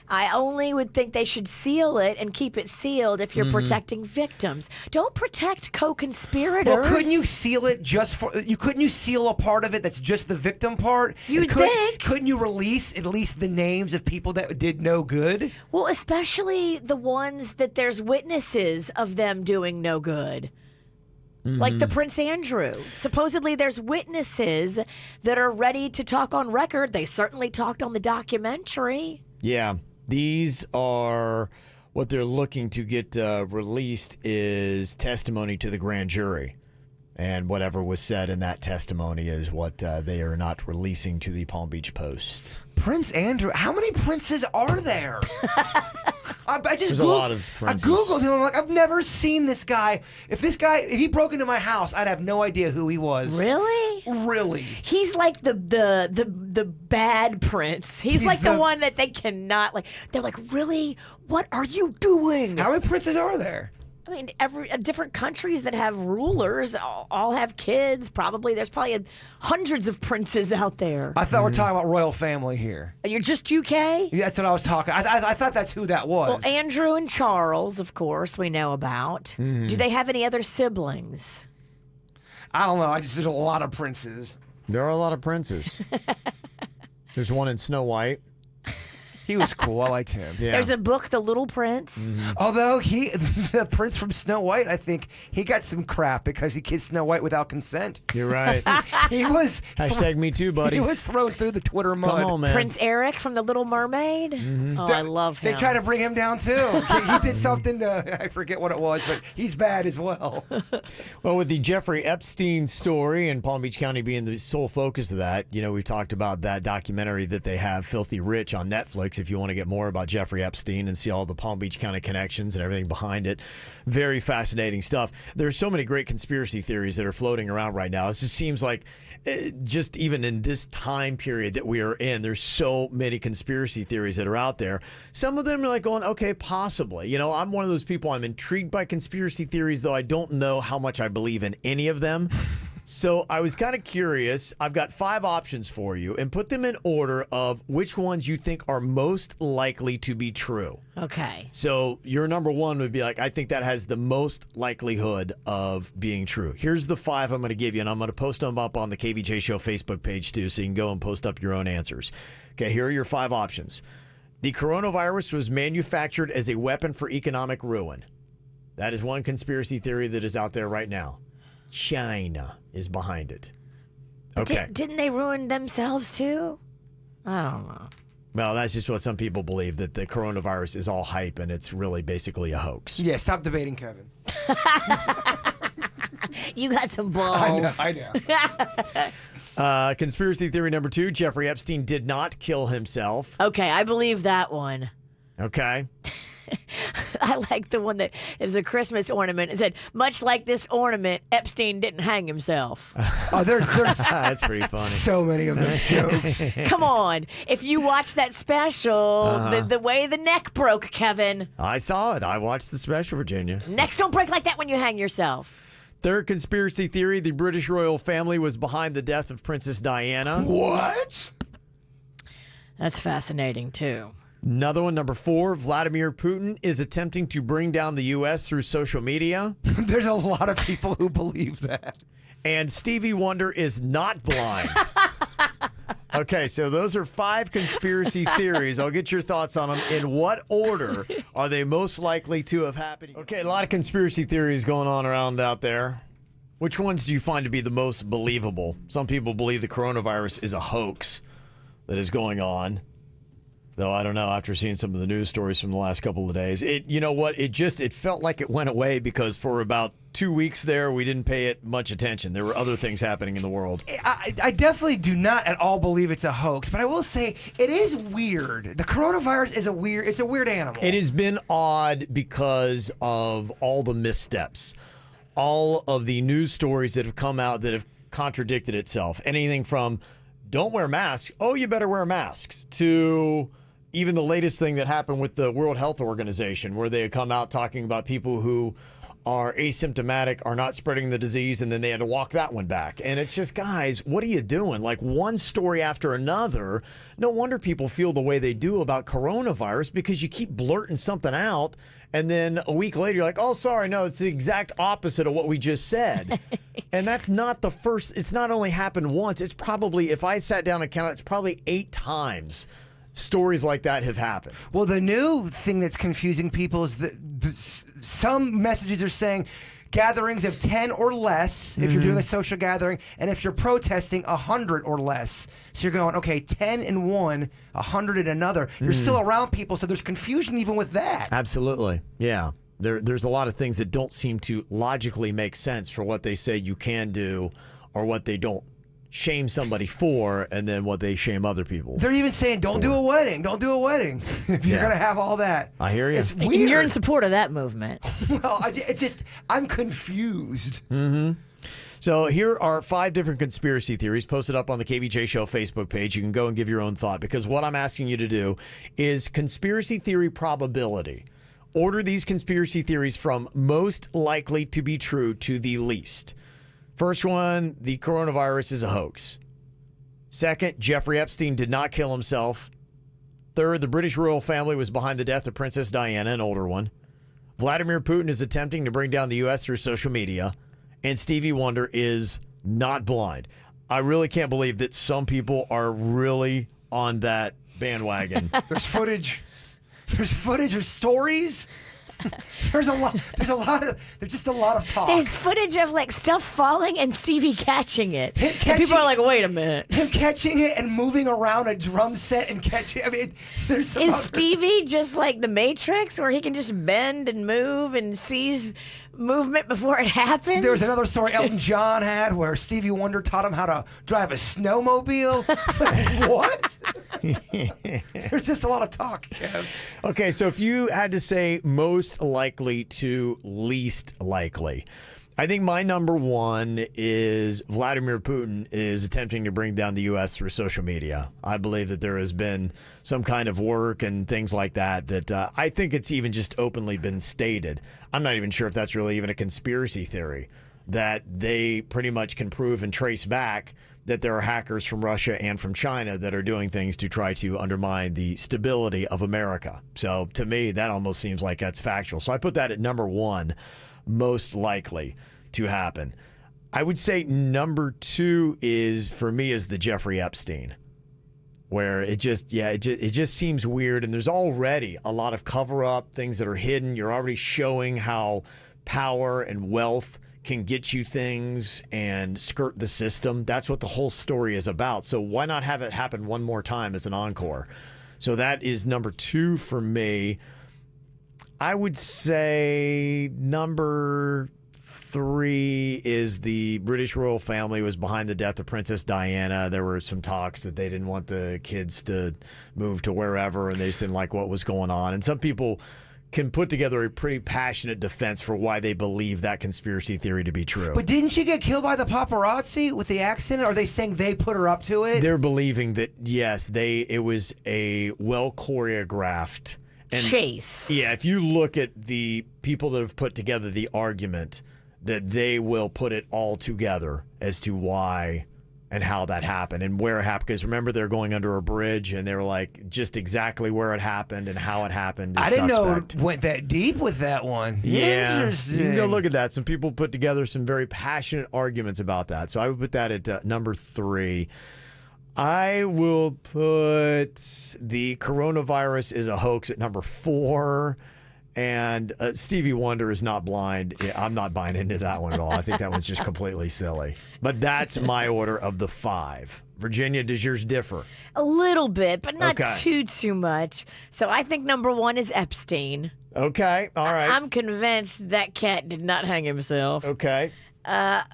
I only would think they should seal it and keep it sealed if you're protecting victims. Don't protect co-conspirators. Well, couldn't you seal it couldn't you seal a part of it that's just the victim part? You'd think. Couldn't you release at least the names of people that did no good? Well, especially the ones that there's witnesses of them doing no good. Like the Prince Andrew. Supposedly there's witnesses that are ready to talk on record. They certainly talked on the documentary. Yeah. These are what they're looking to get released is testimony to the grand jury. And whatever was said in that testimony is what they are not releasing to the Palm Beach Post. Prince Andrew, how many princes are there? There's a lot of princes. I Googled him. I'm like, I've never seen this guy. If he broke into my house, I'd have no idea who he was. Really? Really. He's like the bad prince. He's like the one that they cannot, like, they're like, really? What are you doing? How many princes are there? I mean, different countries that have rulers all have kids. There's probably hundreds of princes out there. I thought we're talking about royal family here. You're just UK? Yeah, that's what I was talking. I thought that's who that was. Well, Andrew and Charles, of course, we know about. Do they have any other siblings? I don't know. There's a lot of princes. There are a lot of princes. There's one in Snow White. He was cool. I liked him. Yeah. There's a book, The Little Prince. Although the prince from Snow White, I think he got some crap because he kissed Snow White without consent. You're right. He was Hashtag me too, buddy. He was thrown through the Twitter mud. Come on, man. Prince Eric from The Little Mermaid. Oh, I love him. They try to bring him down too. He did something I forget what it was, but he's bad as well. Well, with the Jeffrey Epstein story and Palm Beach County being the sole focus of that, we've talked about that documentary that they have, Filthy Rich, on Netflix. If you want to get more about Jeffrey Epstein and see all the Palm Beach County connections and everything behind it, very fascinating stuff. There's so many great conspiracy theories that are floating around right now. It just seems like just even in this time period that we are in, there's so many conspiracy theories that are out there. Some of them are like going, okay, possibly. I'm one of those people, I'm intrigued by conspiracy theories, though I don't know how much I believe in any of them. So I was kind of curious. I've got 5 options for you and put them in order of which ones you think are most likely to be true. Okay. So your number 1 would be like, I think that has the most likelihood of being true. Here's the 5 I'm going to give you, and I'm going to post them up on the KVJ Show Facebook page too, so you can go and post up your own answers. Okay, here are your 5 options. The coronavirus was manufactured as a weapon for economic ruin. That is one conspiracy theory that is out there right now. China is behind it. Okay. Didn't they ruin themselves too? I don't know. Well, that's just what some people believe, that the coronavirus is all hype and it's really basically a hoax. Yeah, stop debating, Kevin. You got some balls. I know. Conspiracy theory number 2, Jeffrey Epstein did not kill himself. Okay, I believe that one. Okay. I like the one that is a Christmas ornament. It said, much like this ornament, Epstein didn't hang himself. Oh, there's that's pretty funny. So many of those jokes. Come on. If you watch that special, the way the neck broke, Kevin. I saw it. I watched the special, Virginia. Necks don't break like that when you hang yourself. Third conspiracy theory, the British royal family was behind the death of Princess Diana. What? That's fascinating, too. Another one, number 4, Vladimir Putin is attempting to bring down the U.S. through social media. There's a lot of people who believe that. And Stevie Wonder is not blind. Okay, so those are 5 conspiracy theories. I'll get your thoughts on them. In what order are they most likely to have happened? Okay, a lot of conspiracy theories going on around out there. Which ones do you find to be the most believable? Some people believe the coronavirus is a hoax that is going on. Though I don't know, after seeing some of the news stories from the last couple of days. You know what? It felt like it went away because for about 2 weeks there, we didn't pay it much attention. There were other things happening in the world. I definitely do not at all believe it's a hoax, but I will say it is weird. The coronavirus is it's a weird animal. It has been odd because of all the missteps. All of the news stories that have come out that have contradicted itself. Anything from don't wear masks, oh, you better wear masks, to even the latest thing that happened with the World Health Organization, where they had come out talking about people who are asymptomatic, are not spreading the disease, and then they had to walk that one back. And it's just, guys, what are you doing? Like one story after another. No wonder people feel the way they do about coronavirus, because you keep blurting something out, and then a week later you're like, oh, sorry, no, it's the exact opposite of what we just said. And that's not the first. It's not only happened once. It's probably, if I sat down and counted, it's probably 8 times stories like that have happened. Well, the new thing that's confusing people is that some messages are saying gatherings of 10 or less if you're doing a social gathering, and if you're protesting 100 or less. So you're going, okay, 10 in one, 100 in another. You're still around people, so there's confusion even with that. Absolutely. Yeah. There's a lot of things that don't seem to logically make sense for what they say you can do or what they don't shame somebody for, and then what they shame other people. They're even saying, don't do a wedding. Don't do a wedding if you're going to have all that. I hear you. It's weird. And you're in support of that movement. Well, I'm confused. So here are 5 different conspiracy theories posted up on the KVJ Show Facebook page. You can go and give your own thought, because what I'm asking you to do is conspiracy theory probability. Order these conspiracy theories from most likely to be true to the least. First one, the coronavirus is a hoax. Second, Jeffrey Epstein did not kill himself. Third, the British royal family was behind the death of Princess Diana, an older one. Vladimir Putin is attempting to bring down the U.S. through social media. And Stevie Wonder is not blind. I really can't believe that some people are really on that bandwagon. There's footage. There's stories. There's just a lot of talk. There's footage of like stuff falling and Stevie catching it. And people are like, wait a minute. Him catching it and moving around a drum set and catching. I mean, there's some Is Stevie just like the Matrix, where he can just bend and move and sees movement before it happens? There was another story Elton John had where Stevie Wonder taught him how to drive a snowmobile. What? There's just a lot of talk, Kev. Okay, so if you had to say most likely to least likely, I think my number 1 is Vladimir Putin is attempting to bring down the U.S. through social media. I believe that there has been some kind of work and things like that I think it's even just openly been stated. I'm not even sure if that's really even a conspiracy theory, that they pretty much can prove and trace back that there are hackers from Russia and from China that are doing things to try to undermine the stability of America. So to me, that almost seems like that's factual. So I put that at number 1. Most likely to happen. I would say number 2 is, for me, is the Jeffrey Epstein, where it just seems weird, and there's already a lot of cover-up, things that are hidden. You're already showing how power and wealth can get you things and skirt the system. That's what the whole story is about. So why not have it happen one more time as an encore? So that is number 2 for me. I would say number 3 is the British royal family was behind the death of Princess Diana. There were some talks that they didn't want the kids to move to wherever, and they just didn't like what was going on. And some people can put together a pretty passionate defense for why they believe that conspiracy theory to be true. But didn't she get killed by the paparazzi with the accident? Or are they saying they put her up to it? They're believing that, yes, it was a well-choreographed chase. Yeah, if you look at the people that have put together the argument, that they will put it all together as to why and how that happened and where it happened. Because remember, they're going under a bridge, and they were like, just exactly where it happened and how it happened. I didn't know it went that deep with that one. Yeah, Interesting. you can go look at that. Some people put together some very passionate arguments about that. So I would put that at number 3. I will put the coronavirus is a hoax at number 4. And Stevie Wonder is not blind. Yeah, I'm not buying into that one at all. I think that one's just completely silly. But that's my order of the 5. Virginia, does yours differ? A little bit, but not too much. So I think number 1 is Epstein. Okay, all right. I'm convinced that cat did not hang himself. Okay.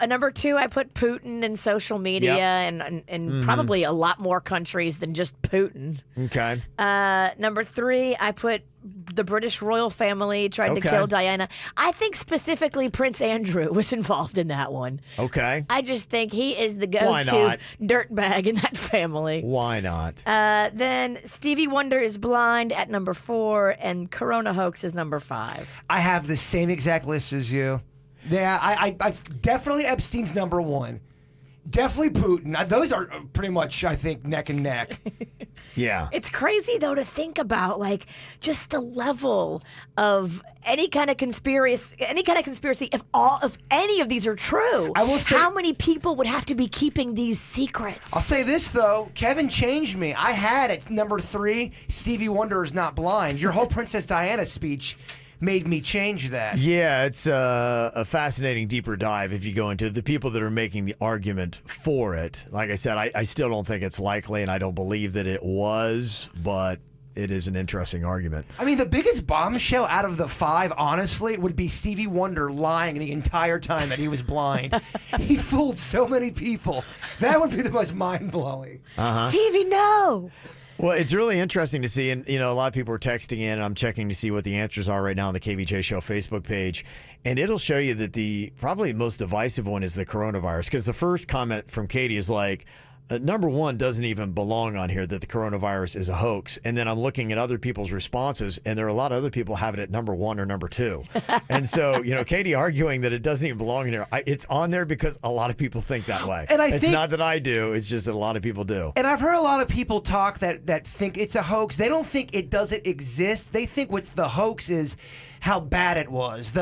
Number 2, I put Putin and social media and probably a lot more countries than just Putin. Okay. Number 3, I put the British royal family tried to kill Diana. I think specifically Prince Andrew was involved in that one. Okay. I just think he is the go-to dirtbag in that family. Why not? Then Stevie Wonder is blind at number 4, and Corona hoax is number 5. I have the same exact list as you. Yeah, I definitely Epstein's number 1. Definitely Putin. Those are pretty much, I think, neck and neck. Yeah. It's crazy, though, to think about, like, just the level of any kind of conspiracy, if any of these are true. I will say, how many people would have to be keeping these secrets? I'll say this, though. Kevin changed me. I had at number 3, Stevie Wonder is not blind. Your whole Princess Diana speech made me change that. Yeah, it's a fascinating deeper dive if you go into the people that are making the argument for it. Like I said, I still don't think it's likely, and I don't believe that it was, but it is an interesting argument. I mean, the biggest bombshell out of the 5, honestly, would be Stevie Wonder lying the entire time that he was blind. He fooled so many people. That would be the most mind-blowing. Stevie, no! Well, it's really interesting to see, and a lot of people are texting in, and I'm checking to see what the answers are right now on the KVJ Show Facebook page, and it'll show you that the probably most divisive one is the coronavirus, because the first comment from Katie is like, number 1 doesn't even belong on here, that the coronavirus is a hoax. And then I'm looking at other people's responses, and there are a lot of other people have it at number 1 or number 2. And so, Katie arguing that it doesn't even belong in here. It's on there because a lot of people think that way. And it's not that I do. It's just that a lot of people do. And I've heard a lot of people talk that think it's a hoax. They don't think it doesn't exist. They think what's the hoax is how bad it was.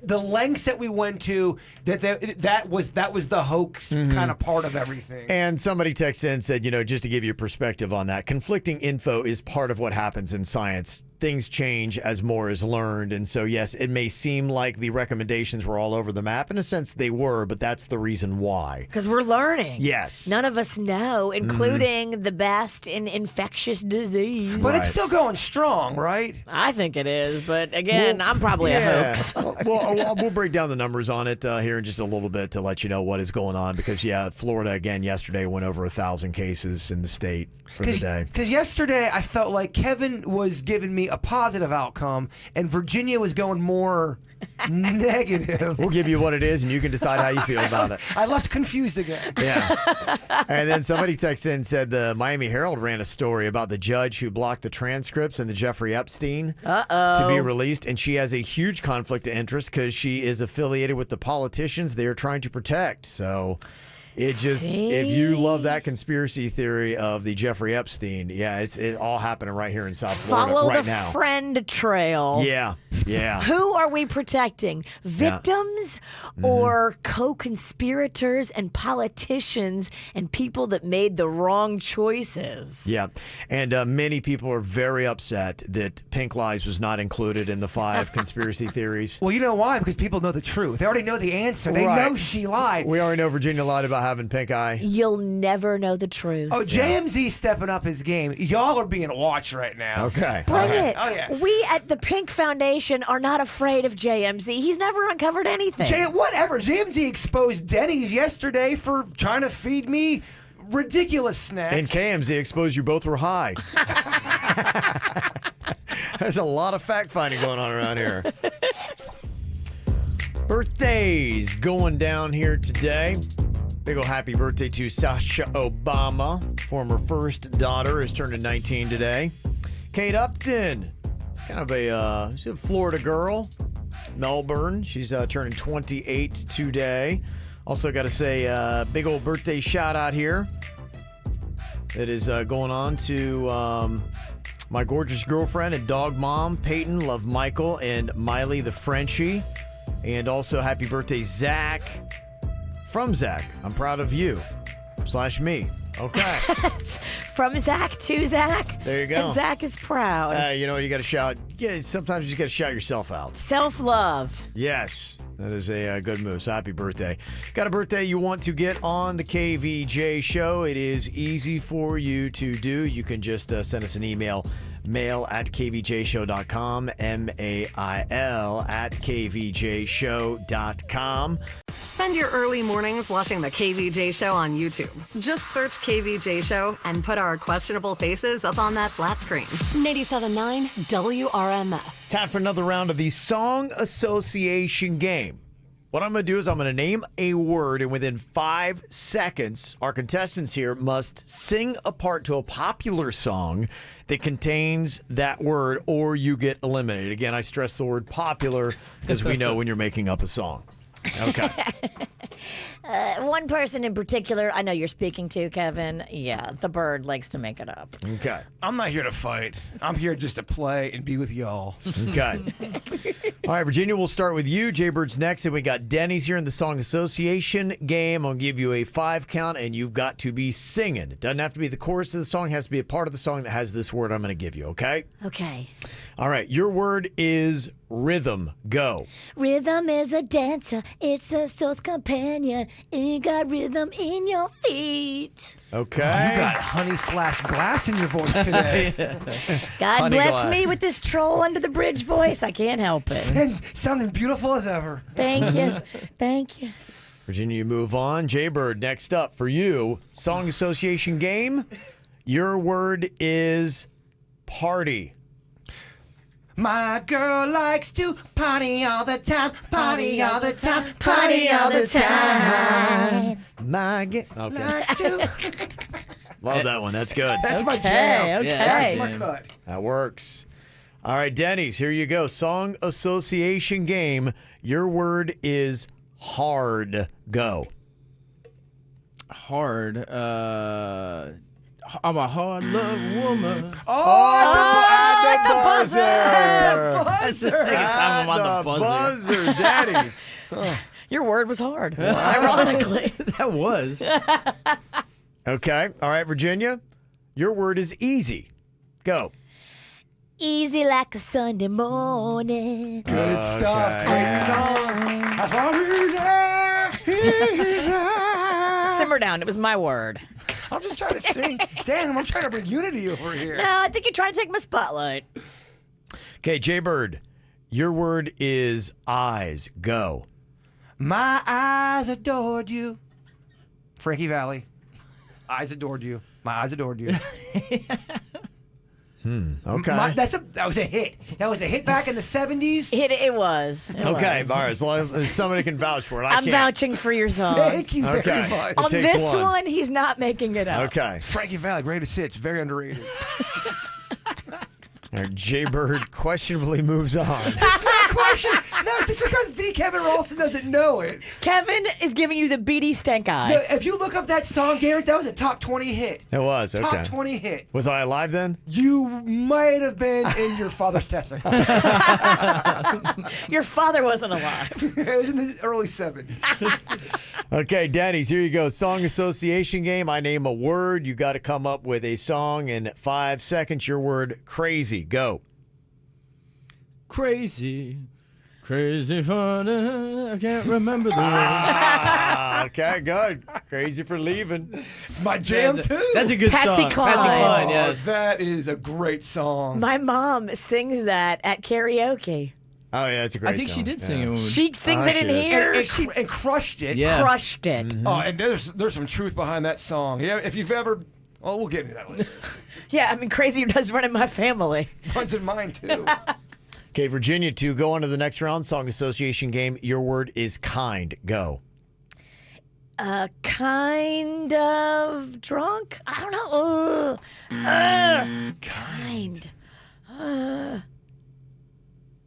The lengths that we went to, that was the hoax kind of part of everything. And somebody texted in and said, just to give you a perspective on that, conflicting info is part of what happens in science. Things change as more is learned. And so, yes, it may seem like the recommendations were all over the map. In a sense, they were, but that's the reason why. Because we're learning. Yes. None of us know, including the best in infectious disease. But it's still going strong, right? I think it is. But again, I'm probably a hoax. We'll break down the numbers on it here in just a little bit to let you know what is going on. Because, Florida, again, yesterday went over 1,000 cases in the state for the day. Because yesterday I felt like Kevin was giving me a positive outcome and Virginia was going more negative. We'll give you what it is and you can decide how you feel about it. I left confused again. Yeah. And then somebody texted in and said the Miami Herald ran a story about the judge who blocked the transcripts and the Jeffrey Epstein to be released. And she has a huge conflict of interest because she is affiliated with the politicians they are trying to protect. So it just, if you love that conspiracy theory of the Jeffrey Epstein, it's all happening right here in South Florida right now. Follow the friend trail. Yeah. Who are we protecting? Victims or co-conspirators and politicians and people that made the wrong choices? Yeah. And many people are very upset that Pink Lies was not included in the 5 conspiracy theories. Well, you know why? Because people know the truth. They already know the answer. They know she lied. We already know Virginia lied about having pink eye. You'll never know the truth. Oh, JMZ stepping up his game. Y'all are being watched right now. Okay. Bring it. Oh, yeah. We at the Pink Foundation are not afraid of JMZ. He's never uncovered anything. Whatever. JMZ exposed Denny's yesterday for trying to feed me ridiculous snacks. And KMZ exposed you both were high. There's a lot of fact-finding going on around here. Birthdays going down here today. Big ol' happy birthday to Sasha Obama. Former first daughter is turning 19 today. Kate Upton, kind of a Florida girl. Melbourne. She's turning 28 today. Also got to say big old birthday shout out here. It is going on to my gorgeous girlfriend and dog mom, Peyton. Love Michael and Miley the Frenchie. And also happy birthday, Zach. From Zach. I'm proud of you. / me. Okay. From Zach to Zach. There you go. And Zach is proud. You know, you got to shout. Yeah, sometimes you just got to shout yourself out. Self-love. Yes. That is a good move. So happy birthday. Got a birthday you want to get on the KVJ show? It is easy for you to do. You can just send us an email. mail@kvjshow.com. mail@kvjshow.com. Spend your early mornings watching the KVJ show on YouTube. Just search KVJ show and put our questionable faces up on that flat screen. 97.9 WRMF. Time for another round of the Song Association game. What I'm going to do is I'm going to name a word, and within 5 seconds, our contestants here must sing a part to a popular song that contains that word, or you get eliminated. Again, I stress the word popular because we know when you're making up a song. Okay. One person in particular I know you're speaking to, Kevin. Yeah, the bird likes to make it up. Okay. I'm not here to fight. I'm here just to play and be with y'all. Okay. All right, Virginia, we'll start with you. Jaybird's next, and we got Denny's here in the Song Association game. I'll give you a 5 count, and you've got to be singing. It doesn't have to be the chorus of the song. It has to be a part of the song that has this word I'm going to give you, okay? Okay. All right, your word is rhythm. Go. Rhythm is a dancer. It's a soul's companion. You got rhythm in your feet. Okay. You got honey/glass in your voice today. God Honey bless glass. me with this troll under the bridge voice. I can't help it. And sounding beautiful as ever. Thank you. Thank you. Virginia, you move on. Jaybird, next up for you. Song Association game. Your word is party. My girl likes to party all the time, party all the time, party all the time. Okay. Likes to. Love that one. That's good. That's my jam. Okay. That's my cut. That works. All right, Denny's, here you go. Song Association game. Your word is hard. Go. Hard. I'm a hard love woman. At the buzzer. That's the second time I'm on the buzzer. Denny's. Your word was hard. Ironically. That was. Okay. All right, Virginia. Your word is easy. Go. Easy like a Sunday morning. Good stuff. Great song. That's why Simmer down. It was my word. I'm just trying to sing. Damn, I'm trying to bring unity over here. No, I think you're trying to take my spotlight. Okay, Jaybird. Your word is eyes. Go. My eyes adored you. Frankie Valli. Eyes adored you. My eyes adored you. Okay. That was a hit. That was a hit back in the 70s. It was. It Okay, was. all right. As long as somebody can vouch for it. I I'm can't. vouching for your song. Thank you very Okay. much. It On takes this one. one, he's not making it up. Okay. Frankie Valli, greatest hits. Very underrated. All right, Jaybird questionably moves on. It's not a question. No, just because D. Kevin Ralston doesn't know it. Kevin is giving you the beady stank eye. No, if you look up that song, Garrett, that was a top 20 hit. It was, okay. Top 20 hit. Was I alive then? You might have been in your father's testicles. Your father wasn't alive. It was in the early 70s. Okay, Denny's, here you go. Song Association game. I name a word. You got to come up with a song in 5 seconds. Your word, crazy. Go. Crazy. Crazy fun. I can't remember the word. Okay, good. Crazy for leaving. It's my jam, too. That's a good Patsy song. Cline. Patsy Cline, Oh, yes. that is a great song. My mom sings that at karaoke. Oh, yeah, it's a great I think song. she did sing it. When She sings Oh, it in she is. here. And crushed it. Yeah. Crushed it. Oh, and there's some truth behind that song. Yeah, if you've ever, well, we'll get into that later. Yeah, I mean, crazy does run in my family. Runs in mine too. Okay, Virginia, to go on to the next round, Song Association game. Your word is kind. Go. Kind of drunk? I don't know. Kind.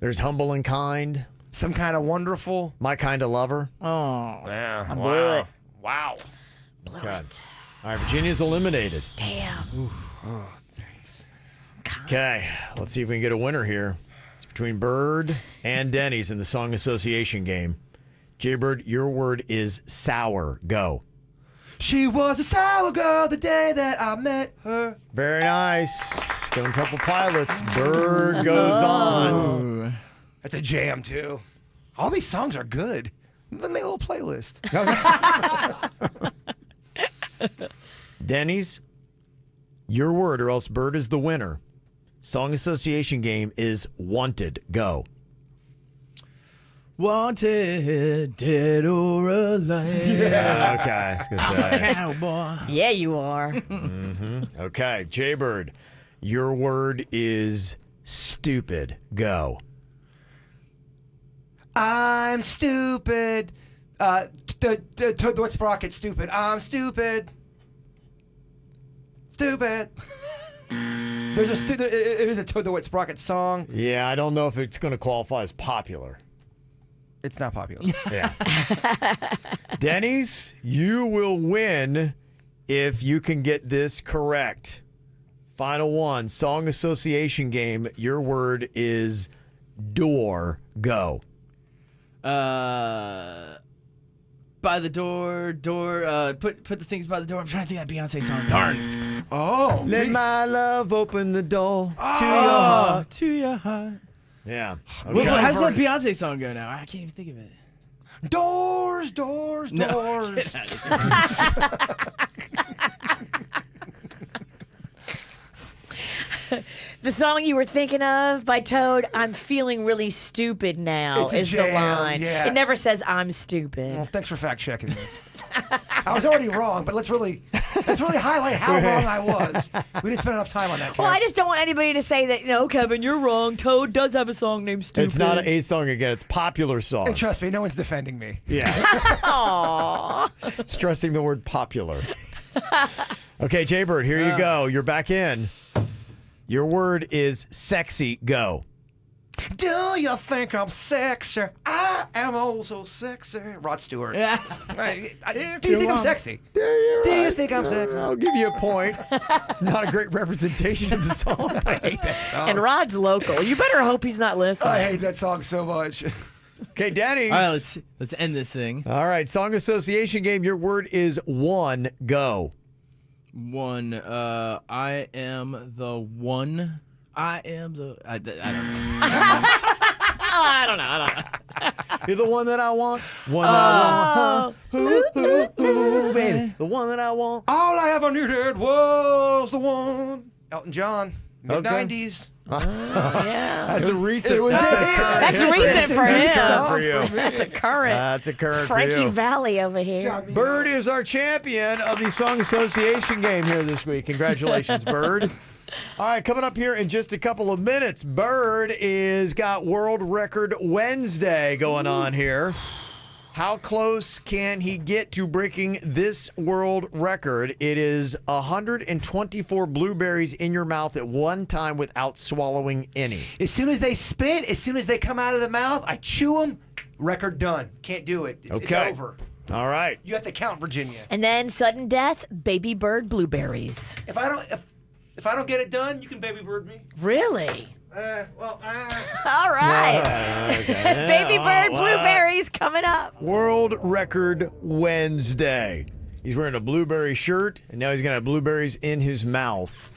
There's humble and kind. Some kind of wonderful. My kind of lover. Oh, Yeah. I blew it. Wow. Blew God. it. All right, Virginia's eliminated. Damn. Okay, let's see if we can get a winner here. It's between Bird and Denny's in the song association game. Jaybird, your word is sour. Go. She was a sour girl the day that I met her. Very nice. Stone Temple Pilots. Bird goes on. Ooh. That's a jam, too. All these songs are good. Let me make a little playlist. Denny's, your word, or else Bird is the winner. Song association game is wanted. Go. Wanted, dead or alive. Yeah, okay. I was gonna say. Cowboy. Yeah, you are. Okay, Jaybird, your word is stupid. Go. I'm stupid. The what's Sprocket? Stupid. I'm stupid. Stupid. There's a it is a Toad the Wet Sprocket song. Yeah, I don't know if it's going to qualify as popular. It's not popular. Yeah. Denny's, you will win if you can get this correct. Final one, song association game. Your word is door. Go. By the door, put the things by the door. I'm trying to think of that Beyonce song. Darn. Oh. Let my love open the door to your Oh, heart. to your heart. Yeah. Well, Okay. how's that Beyonce song go now? I can't even think of it. Doors, doors, No. doors. Get out of here. The song you were thinking of by Toad, I'm feeling really stupid now, It's a is the jam, line. yeah. It never says I'm stupid. Well, thanks for fact checking me. I was already wrong, but let's really highlight how wrong I was. We didn't spend enough time on that. Well, Kev. I just don't want anybody to say that, Kevin, you're wrong. Toad does have a song named Stupid. It's not a song again. It's popular song. And trust me, no one's defending me. Yeah. Aww. Stressing the word popular. Okay, Jaybird, here you go. You're back in. Your word is sexy. Go. Do you think I'm sexy? I am oh so sexy. Rod Stewart. Yeah. Do you think I'm sexy? Do you think I'm sexy? I'll give you a point. It's not a great representation of the song. I hate that song. And Rod's local. You better hope he's not listening. I hate that song so much. Okay, Denny's. All right, let's end this thing. All right, song association game. Your word is one. Go. One. I am the one. I am the. I don't know. I don't know. You're the one that I want. One that I want. Ooh, baby. The one that I want. All I ever needed was the one. Elton John. Mid-90s. Yeah. That's a recent. That's recent for him. For you. That's a current. That's a current Frankie for you. Valley over here. Bird is our champion of the Song Association game here this week. Congratulations, Bird. All right, coming up here in just a couple of minutes, Bird is got World Record Wednesday going on here. How close can he get to breaking this world record? It is 124 blueberries in your mouth at one time without swallowing any. As soon as they spit, as soon as they come out of the mouth, I chew them. Record done. Can't do it. It's over. All right. You have to count, Virginia. And then sudden death, baby bird blueberries. If I don't get it done, you can baby bird me. Really? All right. Okay. Baby bird blueberries coming up. World Record Wednesday. He's wearing a blueberry shirt, and now he's going to have blueberries in his mouth.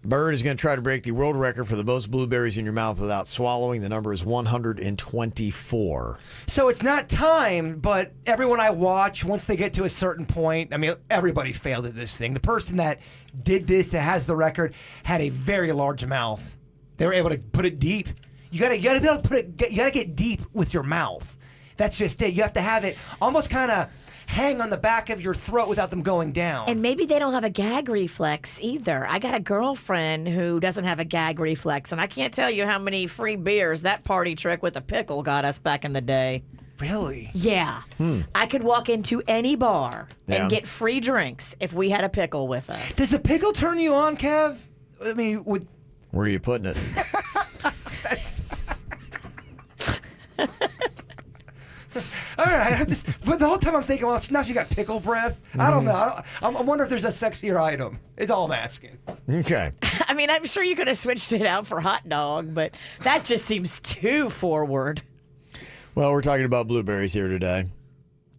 Bird is going to try to break the world record for the most blueberries in your mouth without swallowing. The number is 124. So it's not time, but everyone I watch, once they get to a certain point, I mean, everybody failed at this thing. The person that did this, that has the record, had a very large mouth. They were able to put it deep. You gotta be able to put it. You gotta get deep with your mouth. That's just it. You have to have it almost kind of hang on the back of your throat without them going down. And maybe they don't have a gag reflex either. I got a girlfriend who doesn't have a gag reflex, and I can't tell you how many free beers that party trick with a pickle got us back in the day. Really? Yeah. I could walk into any bar Yeah. and get free drinks if we had a pickle with us. Does a pickle turn you on, Kev? I mean, would Where are you putting it? right. But the whole time I'm thinking, well, now she got pickle breath. I don't know. I wonder if there's a sexier item. Is all I'm asking. Okay. I mean, I'm sure you could have switched it out for hot dog, but that just seems too forward. Well, we're talking about blueberries here today.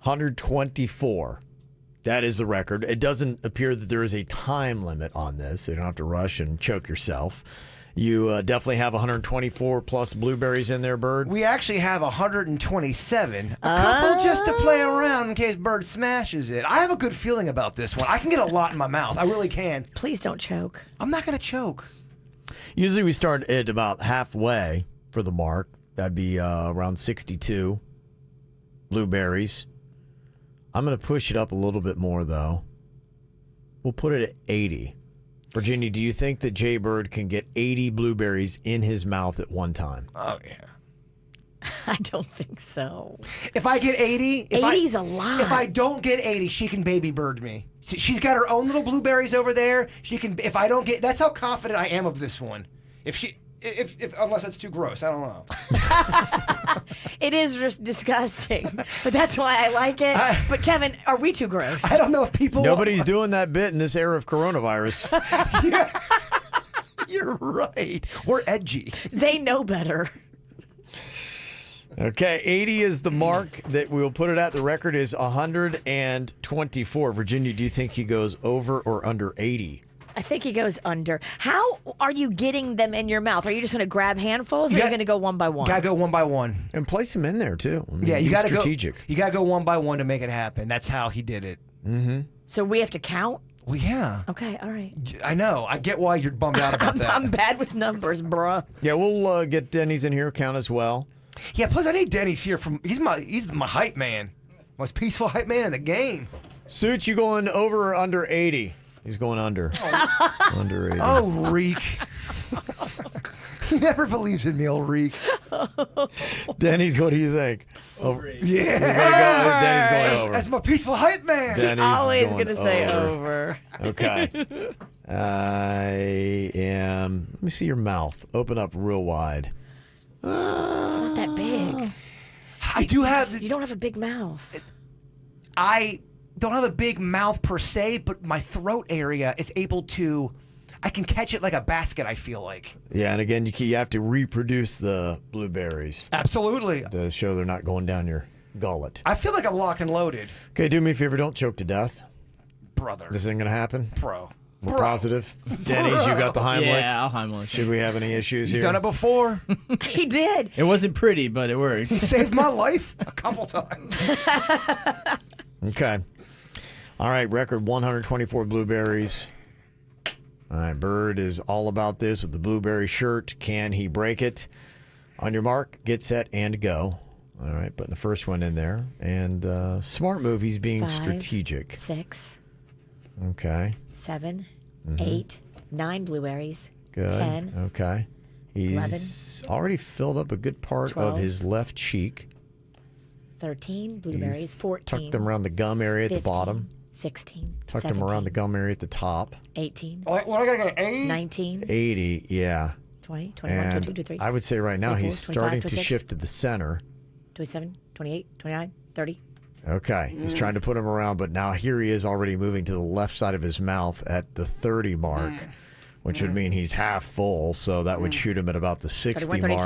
124. That is the record. It doesn't appear that there is a time limit on this, so you don't have to rush and choke yourself. You definitely have 124 plus blueberries in there, Bird. We actually have 127. A couple just to play around in case Bird smashes it. I have a good feeling about this one. I can get a lot in my mouth. I really can. Please don't choke. I'm not going to choke. Usually we start at about halfway for the mark. That'd be around 62 blueberries. I'm going to push it up a little bit more, though. We'll put it at 80. Virginia, do you think that Jay Bird can get 80 blueberries in his mouth at one time? Oh, yeah. I don't think so. If I get 80... 80's a lot. If I don't get 80, she can baby bird me. She's got her own little blueberries over there. She can... If I don't get... That's how confident I am of this one. Unless it's too gross. I don't know. It is just disgusting, but that's why I like it. But Kevin, are we too gross? I don't know if people... Nobody's doing that bit in this era of coronavirus. Yeah. You're right. We're edgy. They know better. Okay, 80 is the mark that we'll put it at. The record is 124. Virginia, do you think he goes over or under 80? I think he goes under. How are you getting them in your mouth? Are you just going to grab handfuls, or are you going to go one by one? Gotta go one by one, and place them in there too. I mean, yeah, you gotta strategic. You gotta go one by one to make it happen. That's how he did it. Mm-hmm. So we have to count. Well, yeah. Okay, all right. I know. I get why you're bummed out about that. I'm bad with numbers, bruh. Yeah, we'll get Denny's in here count as well. Yeah, plus I need Denny's here he's my hype man, most peaceful hype man in the game. Suits, you going over or under 80? He's going under. Under 80. Oh, Reek. He never believes in me, old Reek. Denny's, what do you think? Over. Yeah. Denny's going over. That's my peaceful hype man. Denny's always going to say over. Okay. I am... Let me see your mouth. Open up real wide. It's not that big. I do have... You don't have a big mouth. I don't have a big mouth per se, but my throat area is able to... I can catch it like a basket, I feel like. Yeah, and again, you have to reproduce the blueberries. Absolutely. To show they're not going down your gullet. I feel like I'm locked and loaded. Okay, do me a favor. Don't choke to death. Brother. This isn't going to happen? Bro. We're positive. Denny's, you got the Heimlich? Yeah, I'll Heimlich. Should we have any issues He's here? done it before. He did. It wasn't pretty, but it worked. He saved my life a couple times. Okay. All right, record 124 blueberries. All right, Bird is all about this with the blueberry shirt. Can he break it? On your mark, get set, and go. All right, putting the first one in there. And smart move, he's being 5, strategic. 6. Okay. 7, 8, 9 blueberries. Good. 10. Okay. He's 11, already filled up a good part 12, of his left cheek. 13 blueberries. He's 14. Tucked them around the gum area 15, at the bottom. 16. Tucked 17, them around the gum area at the top. 18. What, I gotta get 80? 19. 80, yeah. 20, 21, And 22, 23. I would say right now 24, he's 25, starting to 26. shift to the center. 27, 28, 29, 30. Okay, he's trying to put him around, but now here he is already moving to the left side of his mouth at the 30 mark, which would mean he's half full, so that would shoot him at about the 60 31, mark.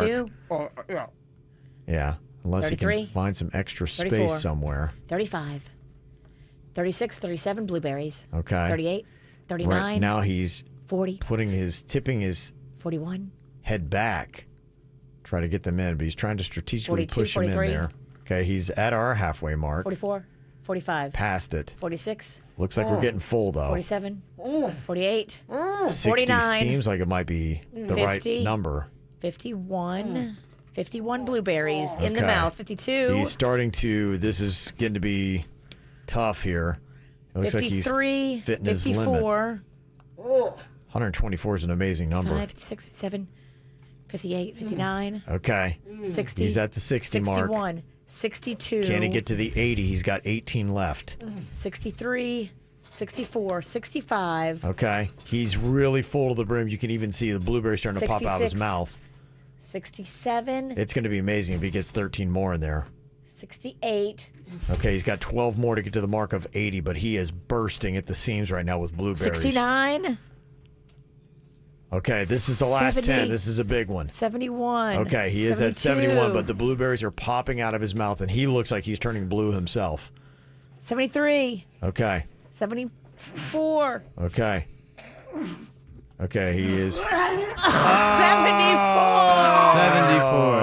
32. Yeah. Yeah, unless 33, he can find some extra space 34, somewhere. 35. 36, 37 blueberries. Okay. 38, 39. Right now he's 40. tipping his 41. head back, try to get them in, but he's trying to strategically 42, push 43. him in there. Okay, he's at our halfway mark. 44. 45. Past it. 46. Looks like we're getting full though. 47. 48. 60 49. seems like it might be the 50. right number. 51. 51 blueberries in the Okay. mouth. 52. He's starting to. This is getting to be tough here. It looks 53. like he's fitting his limit. 54. 124 is an56 number. 5, 56, 57. 58. 59. Okay. 60. He's at the 60 mark. 61. 62. Can he get to the 80? He's got 18 left. 63. 64. 65. Okay. He's really full to the brim. You can even see the blueberry starting to pop out of his 66. mouth. 67. It's going to be amazing if he gets 13 more in there. 68. Okay, he's got 12 more to get to the mark of 80, but he is bursting at the seams right now with blueberries. 69. Okay, this is the last 70. 10. This is a big one. 71. Okay, he is at 71, but the blueberries are popping out of his mouth, and he looks like he's turning blue himself. 73. Okay. 74. Okay. Okay, he is. 74. 74.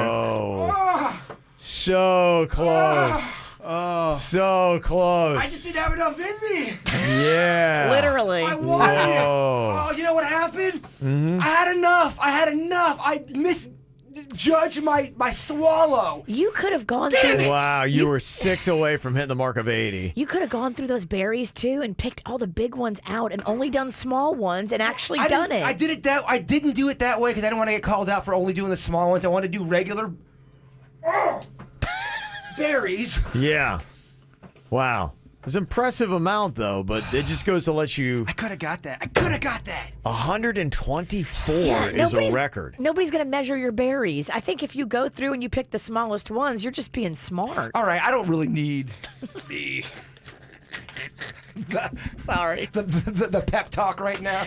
Oh. So close. Oh. So close. I just didn't have enough in me. Yeah. Literally. I wanted it. Whoa. Oh, you know what happened? I had enough. I misjudged my swallow. You could have gone through. Wow, you were 6 away from hitting the mark of 80. You could have gone through those berries too and picked all the big ones out and only done small ones and actually done it. I didn't do it that way because I didn't want to get called out for only doing the small ones. I wanted to do regular berries. Yeah. Wow. It's an impressive amount, though, but it just goes to let you... I could have got that. 124 is a nobody's- record. Nobody's going to measure your berries. I think if you go through and you pick the smallest ones, you're just being smart. All right, I don't really need the pep talk right now.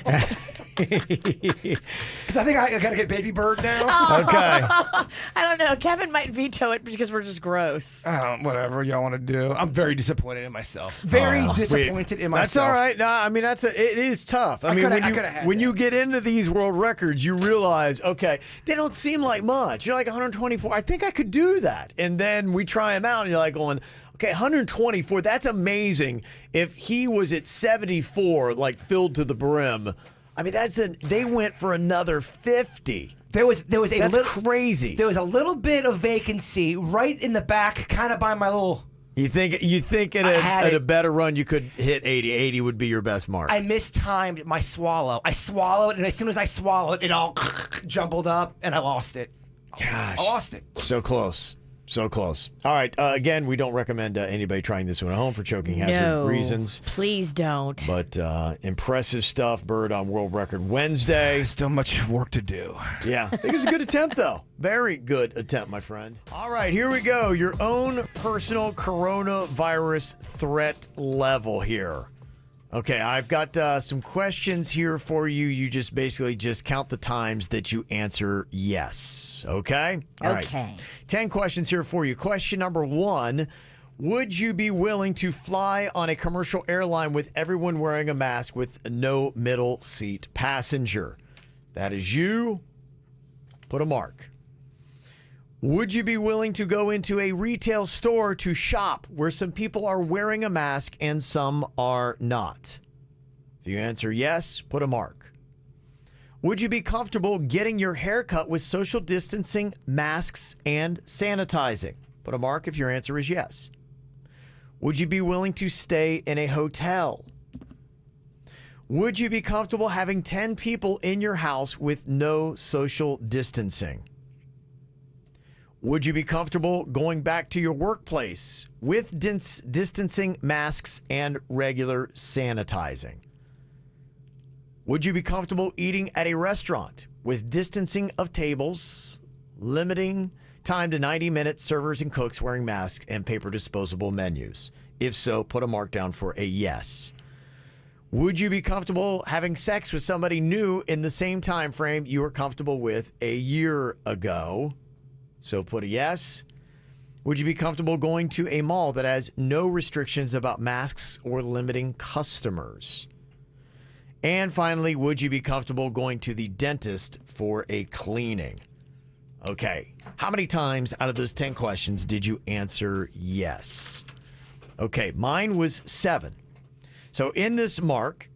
Because I think I got to get baby bird now. Okay. I don't know. Kevin might veto it because we're just gross. Whatever y'all want to do. I'm very disappointed in myself. Very disappointed in myself. That's all right. No, I mean, it is tough. I mean, when you get into these world records, you realize, okay, they don't seem like much. You're like 124. I think I could do that. And then we try them out, and you're like going, okay, 124, that's amazing. If he was at 74, like filled to the brim, I mean, they went for another 50. There was a That's little crazy. There was a little bit of vacancy right in the back, kind of by my little. You think at a better run you could hit 80. 80 would be your best mark. I mistimed my swallow. I swallowed, and as soon as I swallowed, it all jumbled up, and I lost it. Gosh, I lost it. So close. So close. All right. Again, we don't recommend anybody trying this one at home for choking hazard reasons. Please don't. But impressive stuff, Bird, on World Record Wednesday. Still much work to do. Yeah. I think it was a good attempt, though. Very good attempt, my friend. All right. Here we go. Your own personal coronavirus threat level here. Okay. I've got some questions here for you. You just basically count the times that you answer yes. Okay? All right. 10 questions here for you. Question number 1. Would you be willing to fly on a commercial airline with everyone wearing a mask with no middle seat passenger? That is you. Put a mark. Would you be willing to go into a retail store to shop where some people are wearing a mask and some are not? If you answer yes, put a mark. Would you be comfortable getting your hair cut with social distancing, masks, and sanitizing? Put a mark if your answer is yes. Would you be willing to stay in a hotel? Would you be comfortable having 10 people in your house with no social distancing? Would you be comfortable going back to your workplace with distancing, masks, and regular sanitizing? Would you be comfortable eating at a restaurant with distancing of tables, limiting time to 90 minutes, servers and cooks wearing masks, and paper disposable menus? If so, put a mark down for a yes. Would you be comfortable having sex with somebody new in the same time frame you were comfortable with a year ago? So put a yes. Would you be comfortable going to a mall that has no restrictions about masks or limiting customers? And finally, would you be comfortable going to the dentist for a cleaning? Okay. How many times out of those 10 questions did you answer yes? Okay. Mine was 7. So in this mark,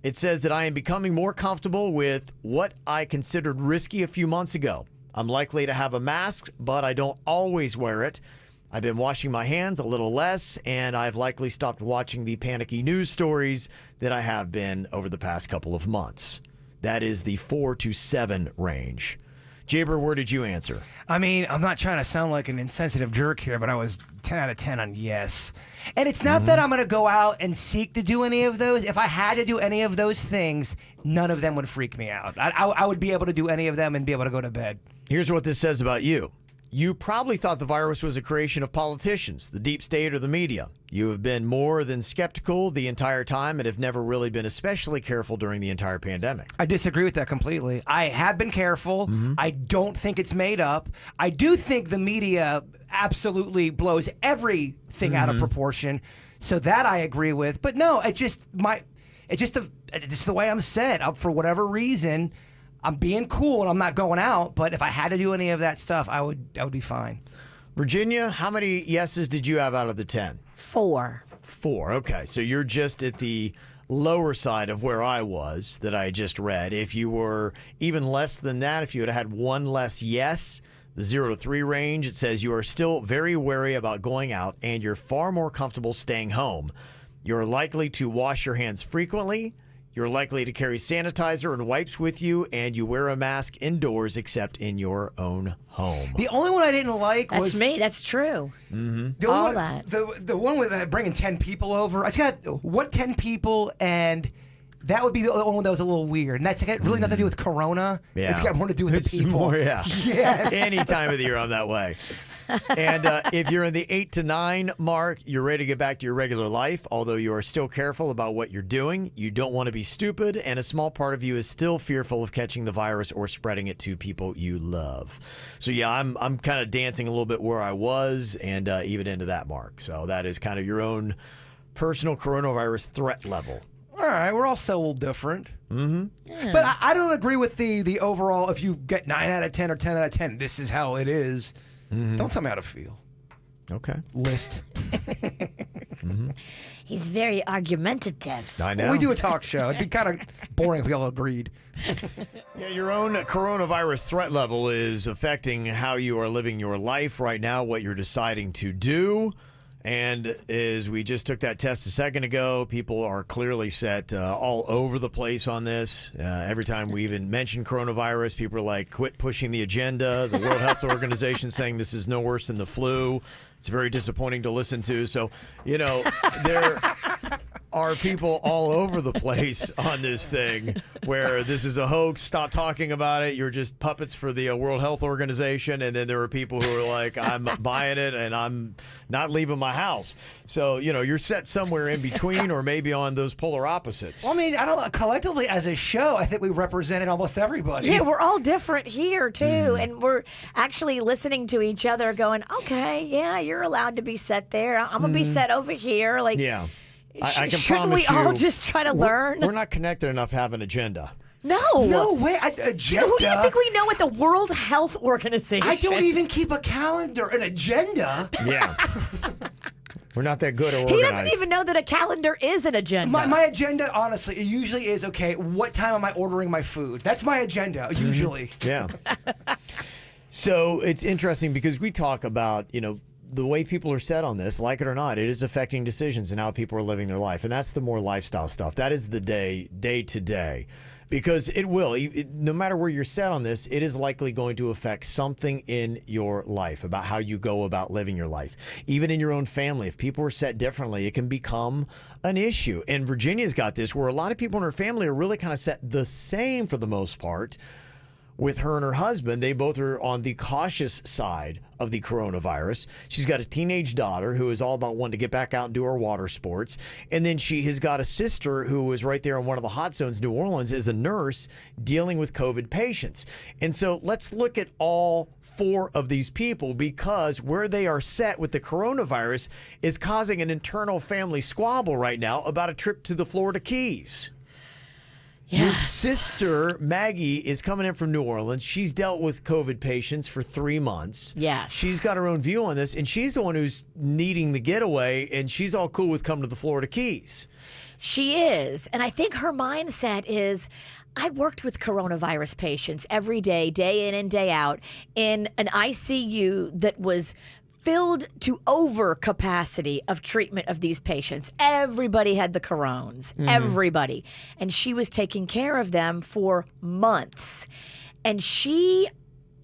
it says that I am becoming more comfortable with what I considered risky a few months ago. I'm likely to have a mask, but I don't always wear it. I've been washing my hands a little less, and I've likely stopped watching the panicky news stories that I have been over the past couple of months. That is the 4 to 7 range. Jaber, where did you answer? I mean, I'm not trying to sound like an insensitive jerk here, but I was 10 out of 10 on yes. And it's not that I'm going to go out and seek to do any of those. If I had to do any of those things, none of them would freak me out. I would be able to do any of them and be able to go to bed. Here's what this says about you. You probably thought the virus was a creation of politicians, the deep state, or the media. You have been more than skeptical the entire time and have never really been especially careful during the entire pandemic. I disagree with that completely. I have been careful. I don't think it's made up. I do think the media absolutely blows everything out of proportion. So that I agree with. But no, it's just the way I'm set. For whatever reason, I'm being cool and I'm not going out, but if I had to do any of that stuff, I would be fine. Virginia, how many yeses did you have out of the 10? 4. 4, okay. So you're just at the lower side of where I was that I just read. If you were even less than that, if you had one less yes, the 0 to 3 range, it says you are still very wary about going out and you're far more comfortable staying home. You're likely to wash your hands frequently. You're likely to carry sanitizer and wipes with you, and you wear a mask indoors except in your own home. The only one I didn't like was... That's me. That's true. All that. The one with bringing 10 people over. I got, what 10 people, and that would be the one that was a little weird. And that's got really nothing to do with Corona. Yeah. It's got more to do with the people. More, yeah. Yes. Any time of the year I'm that way. And if you're in the 8 to 9 mark, you're ready to get back to your regular life, although you are still careful about what you're doing. You don't want to be stupid, and a small part of you is still fearful of catching the virus or spreading it to people you love. So, yeah, I'm kind of dancing a little bit where I was and even into that mark. So that is kind of your own personal coronavirus threat level. All right, we're all so a little different. Yeah. But I don't agree with the overall, if you get 9 out of 10 or 10 out of 10, this is how it is. Don't tell me how to feel. Okay. List. He's very argumentative. I know. Well, we do a talk show. It'd be kind of boring if we all agreed. Yeah, your own coronavirus threat level is affecting how you are living your life right now, what you're deciding to do. And as we just took that test a second ago, people are clearly set all over the place on this. Every time we even mention coronavirus, people are like, quit pushing the agenda. The World Health Organization saying this is no worse than the flu. It's very disappointing to listen to. So, there are people all over the place on this thing where this is a hoax. Stop talking about it. You're just puppets for the World Health Organization. And then there are people who are like, I'm buying it and I'm not leaving my house. So, you're set somewhere in between or maybe on those polar opposites. Well, I mean, I don't know. Collectively, as a show, I think we represented almost everybody. Yeah, we're all different here, too. And we're actually listening to each other going, okay, yeah, you're allowed to be set there. I'm going to be set over here. Like, yeah. I can shouldn't we promise all you, just try to learn? We're not connected enough to have an agenda. No way. Agenda. Who do you think we know at the World Health Organization? I don't even keep a calendar, an agenda. Yeah. We're not that good or organized. He doesn't even know that a calendar is an agenda. My agenda, honestly, it usually is, okay, what time am I ordering my food? That's my agenda, usually. Yeah. So it's interesting because we talk about, the way people are set on this, like it or not, it is affecting decisions and how people are living their life. And that's the more lifestyle stuff. That is the day to day. Because it will, no matter where you're set on this, it is likely going to affect something in your life about how you go about living your life. Even in your own family, if people are set differently, it can become an issue. And Virginia's got this where a lot of people in her family are really kind of set the same for the most part. With her and her husband, they both are on the cautious side of the coronavirus. She's got a teenage daughter who is all about wanting to get back out and do her water sports. And then she has got a sister who was right there in one of the hot zones, New Orleans, as a nurse dealing with COVID patients. And so let's look at all 4 of these people because where they are set with the coronavirus is causing an internal family squabble right now about a trip to the Florida Keys. Yes. Your sister, Maggie, is coming in from New Orleans. She's dealt with COVID patients for 3 months. Yes. She's got her own view on this, and she's the one who's needing the getaway, and she's all cool with coming to the Florida Keys. She is. And I think her mindset is, I worked with coronavirus patients every day in and day out, in an ICU that was filled to over capacity of treatment of these patients. Everybody had the corones, everybody. And she was taking care of them for months. And she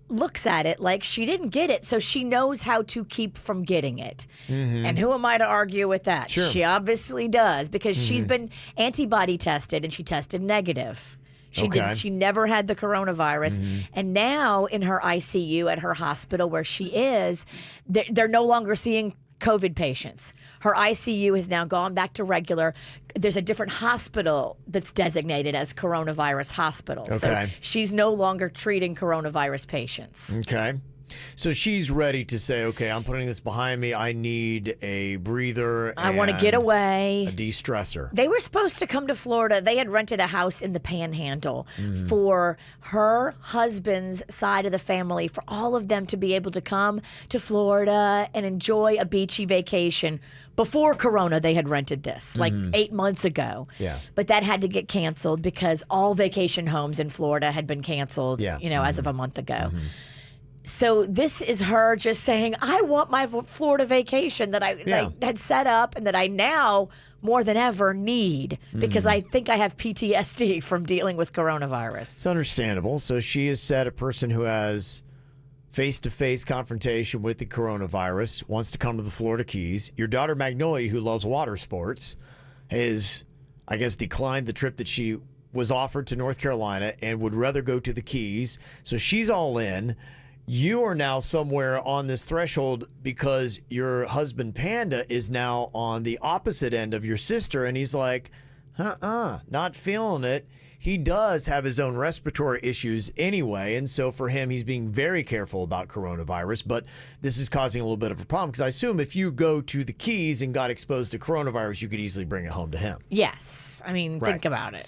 looks at it like she didn't get it, so she knows how to keep from getting it. And who am I to argue with that? Sure. She obviously does because she's been antibody tested and she tested negative. She never had the coronavirus. And now in her ICU at her hospital where she is, they're no longer seeing COVID patients. Her ICU has now gone back to regular. There's a different hospital that's designated as coronavirus hospital. So she's no longer treating coronavirus patients. Okay. So she's ready to say, okay, I'm putting this behind me. I need a breather. I want to get away. A de-stressor. They were supposed to come to Florida. They had rented a house in the Panhandle for her husband's side of the family, for all of them to be able to come to Florida and enjoy a beachy vacation. Before Corona, they had rented this, like 8 months ago. Yeah. But that had to get canceled because all vacation homes in Florida had been canceled, as of a month ago. So this is her just saying, I want my Florida vacation that I had set up and that I now more than ever need because I think I have PTSD from dealing with coronavirus. It's understandable. So she is said a person who has face-to-face confrontation with the coronavirus, wants to come to the Florida Keys. Your daughter Magnolia, who loves water sports, has, I guess, declined the trip that she was offered to North Carolina and would rather go to the Keys. So she's all in. You are now somewhere on this threshold because your husband Panda is now on the opposite end of your sister, and he's like, not feeling it. He does have his own respiratory issues anyway, and so for him, he's being very careful about coronavirus, but this is causing a little bit of a problem because I assume if you go to the Keys and got exposed to coronavirus, you could easily bring it home to him. Yes. I mean, think about it.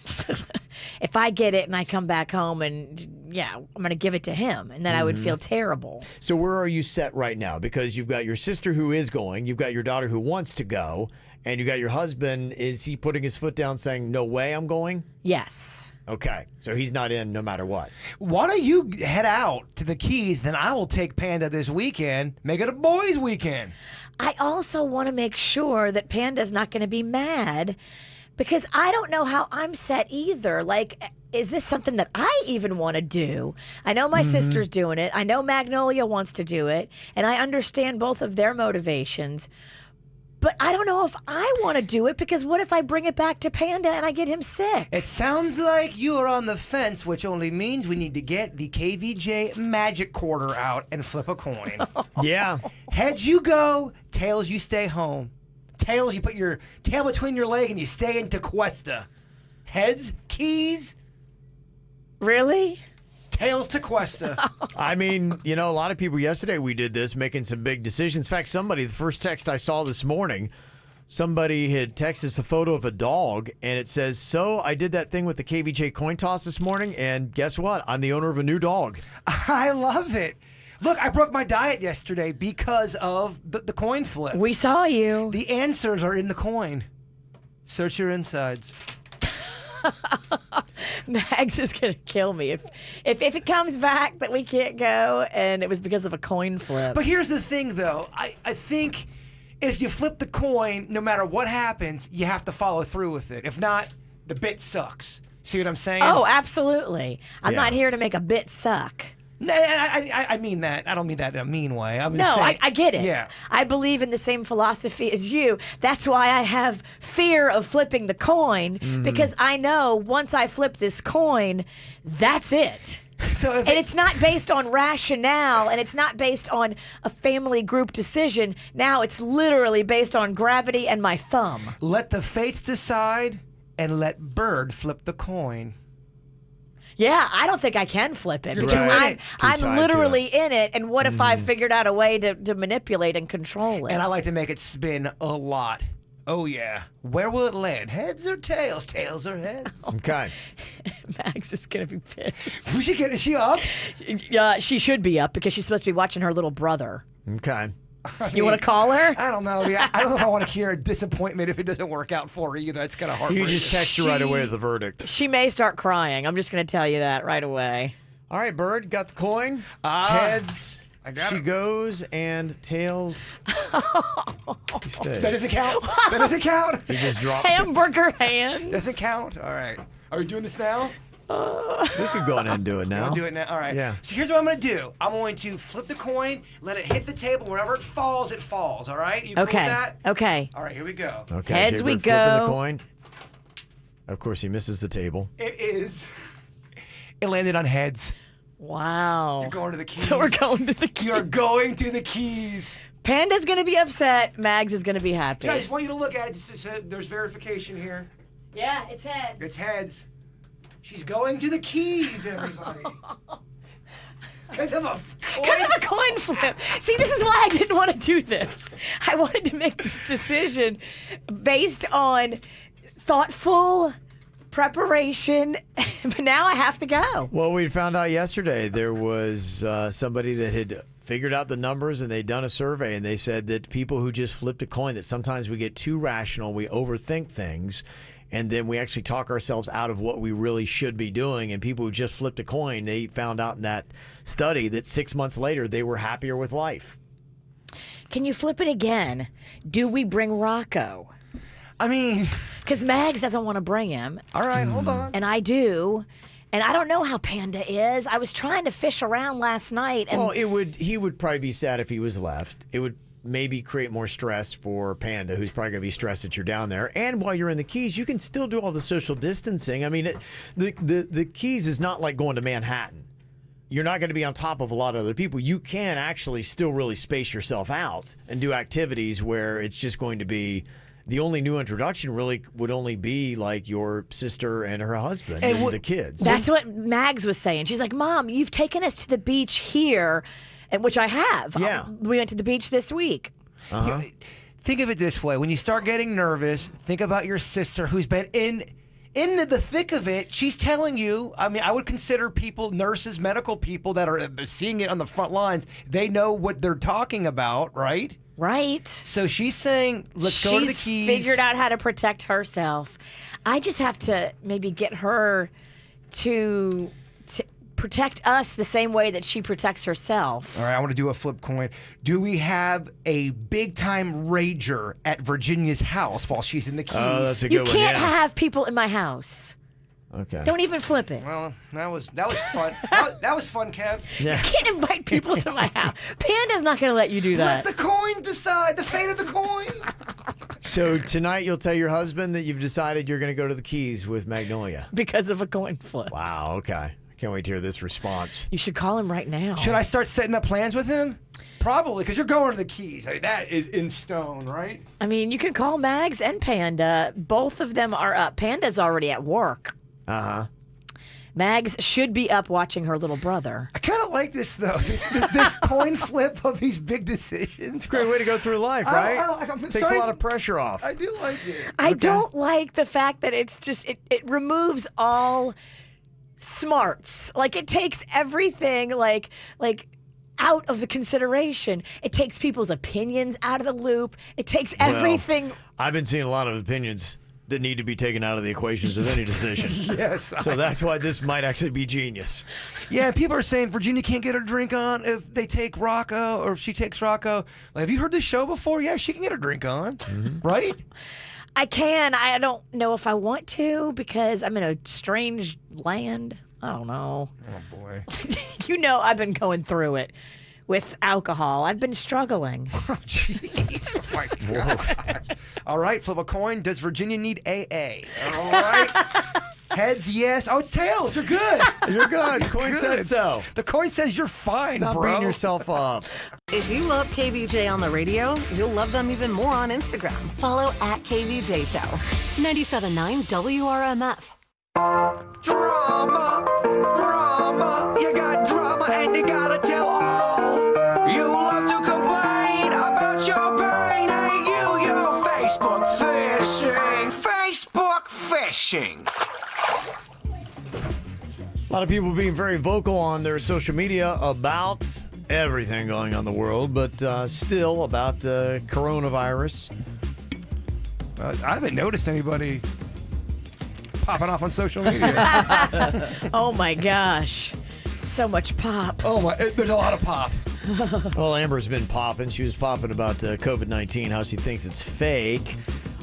If I get it and I come back home and, I'm going to give it to him, and then I would feel terrible. So where are you set right now? Because you've got your sister who is going, you've got your daughter who wants to go, and you got your husband. Is he putting his foot down saying, no way I'm going? Yes. Okay, so he's not in no matter what. Why don't you head out to the Keys, then I will take Panda this weekend, make it a boys' weekend. I also want to make sure that Panda's not going to be mad because I don't know how I'm set either. Like, is this something that I even want to do? I know my sister's doing it. I know Magnolia wants to do it, and I understand both of their motivations. But I don't know if I want to do it because what if I bring it back to Panda and I get him sick? It sounds like you are on the fence, which only means we need to get the KVJ magic quarter out and flip a coin. Yeah. Heads you go, tails you stay home. Tails you put your tail between your leg and you stay in Tequesta. Heads, Keys. Really? Tails to Cuesta. I mean, a lot of people yesterday we did this, making some big decisions. In fact, the first text I saw this morning, somebody had texted us a photo of a dog, and it says, so I did that thing with the KVJ coin toss this morning, and guess what? I'm the owner of a new dog. I love it. Look, I broke my diet yesterday because of the coin flip. We saw you. The answers are in the coin. Search your insides. Mags is going to kill me if it comes back that we can't go and it was because of a coin flip. But here's the thing, though. I think if you flip the coin, no matter what happens, you have to follow through with it. If not, the bit sucks. See what I'm saying? Oh, absolutely. I'm not here to make a bit suck. No, I mean that. I don't mean that in a mean way. I get it. Yeah. I believe in the same philosophy as you. That's why I have fear of flipping the coin because I know once I flip this coin, that's it. And it's not based on rationale and it's not based on a family group decision. Now it's literally based on gravity and my thumb. Let the fates decide and let Bird flip the coin. Yeah, I don't think I can flip it because Right. I'm literally in it. And what if I figured out a way to manipulate and control it? And I like to make it spin a lot. Oh, yeah. Where will it land? Heads or tails? Tails or heads? Okay. Max is going to be pissed. Is she up? She should be up because she's supposed to be watching her little brother. Okay. You want to call her? I don't know. I don't know if I want to hear a disappointment if it doesn't work out for her either. It's kind of heartbreaking. You just text her right away with the verdict. She may start crying. I'm just going to tell you that right away. All right, Bird, got the coin. Heads. I got she it. goes, and tails. That doesn't count. That doesn't count. You just dropped Hamburger hands. Doesn't count. All right. Are we doing this now? We could go on and do it now. We'll do it now. All right. Yeah. So here's what I'm going to do. I'm going to flip the coin, let it hit the table. Wherever it falls, All right? You cool with that? Okay. All right, here we go. Okay. Heads Jay we Bird flipping go. the coin. Of course, he misses the table. It is It landed on heads. Wow. You're going to the Keys. So we're going to the Keys. You're going to the Keys. Panda's going to be upset. Mags is going to be happy. Yeah, I just want you to look at it. There's verification here. Yeah, it's heads. It's heads. She's going to the Keys, everybody. Because of a coin flip. See, this is why I didn't want to do this. I wanted to make this decision based on thoughtful preparation, but now I have to go. Well, we found out yesterday there was somebody that had figured out the numbers, and they'd done a survey, and they said that people who just flipped a coin, that sometimes we get too rational, we overthink things, and then we actually talk ourselves out of what we really should be doing. And people who just flipped a coin, they found out in that study that 6 months later, they were happier with life. Can you flip it again? Do we bring Rocco? I mean... Because Mags doesn't want to bring him. All right, hold on. And I do. And I don't know how Panda is. I was trying to fish around last night. And well, he would probably be sad if he was left. It would maybe create more stress for Panda, who's probably going to be stressed that you're down there. And while you're in the Keys, you can still do all the social distancing. I mean, the Keys is not like going to Manhattan. You're not going to be on top of a lot of other people. You can actually still really space yourself out and do activities where it's just going to be... The only new introduction really would only be like your sister and her husband and the kids. That's what Mags was saying. She's like, Mom, you've taken us to the beach here, and which I have. Yeah. We went to the beach this week. Uh-huh. Think of it this way. When you start getting nervous, think about your sister who's been in the thick of it. She's telling you, I mean, I would consider people, nurses, medical people that are seeing it on the front lines, they know what they're talking about, right? Right. So she's saying, let's go to the Keys. She's figured out how to protect herself. I just have to maybe get her to protect us the same way that she protects herself. All right, I want to do a flip coin. Do we have a big-time rager at Virginia's house while she's in the Keys? Oh, that's a good you one. can't have people in my house. Okay. Don't even flip it. Well, that was fun. that was fun, Kev. Yeah. You can't invite people to my house. Panda's not going to let you do that. Let the coin decide the fate of the coin. So tonight you'll tell your husband that you've decided you're going to go to the Keys with Magnolia. Because of a coin flip. Wow, okay. Can't wait to hear this response. You should call him right now. Should I start setting up plans with him? Probably, because you're going to the Keys. I mean, that is in stone, right? I mean, you can call Mags and Panda. Both of them are up. Panda's already at work. Uh-huh. Mags should be up watching her little brother. I kind of like this, though. This coin flip of these big decisions. It's a great way to go through life, right? Takes a lot of pressure off. I do like it. I don't like the fact that it's just, it removes all smarts. Like, it takes everything, like out of the consideration. It takes people's opinions out of the loop. It takes everything. Well, I've been seeing a lot of opinions that need to be taken out of the equations of any decision. Yes. So that's why this might actually be genius. Yeah, people are saying Virginia can't get her drink on if they take Rocco or if she takes Rocco. Like, have you heard this show before? Yeah, she can get her drink on, right? I can. I don't know if I want to because I'm in a strange land. I don't know. Oh, boy. You know I've been going through it with alcohol. I've been struggling. Oh, jeez. Oh, my God. All right, flip a coin. Does Virginia need AA? All right. Heads, yes. Oh, it's tails. You're good. You're good. Coin says so. The coin says you're fine, Stop bro. beating yourself up. If you love KVJ on the radio, you'll love them even more on Instagram. Follow at KVJ Show. 97.9 WRMF. Drama, you got drama and you gotta tell all. You love to complain about your pain. Hey, you're Facebook fishing. A lot of people being very vocal on their social media about everything going on in the world, but still about the coronavirus. I haven't noticed anybody popping off on social media. Oh my gosh. So much pop. Oh my, there's a lot of pop. Well, Amber's been popping. She was popping about COVID-19, how she thinks it's fake.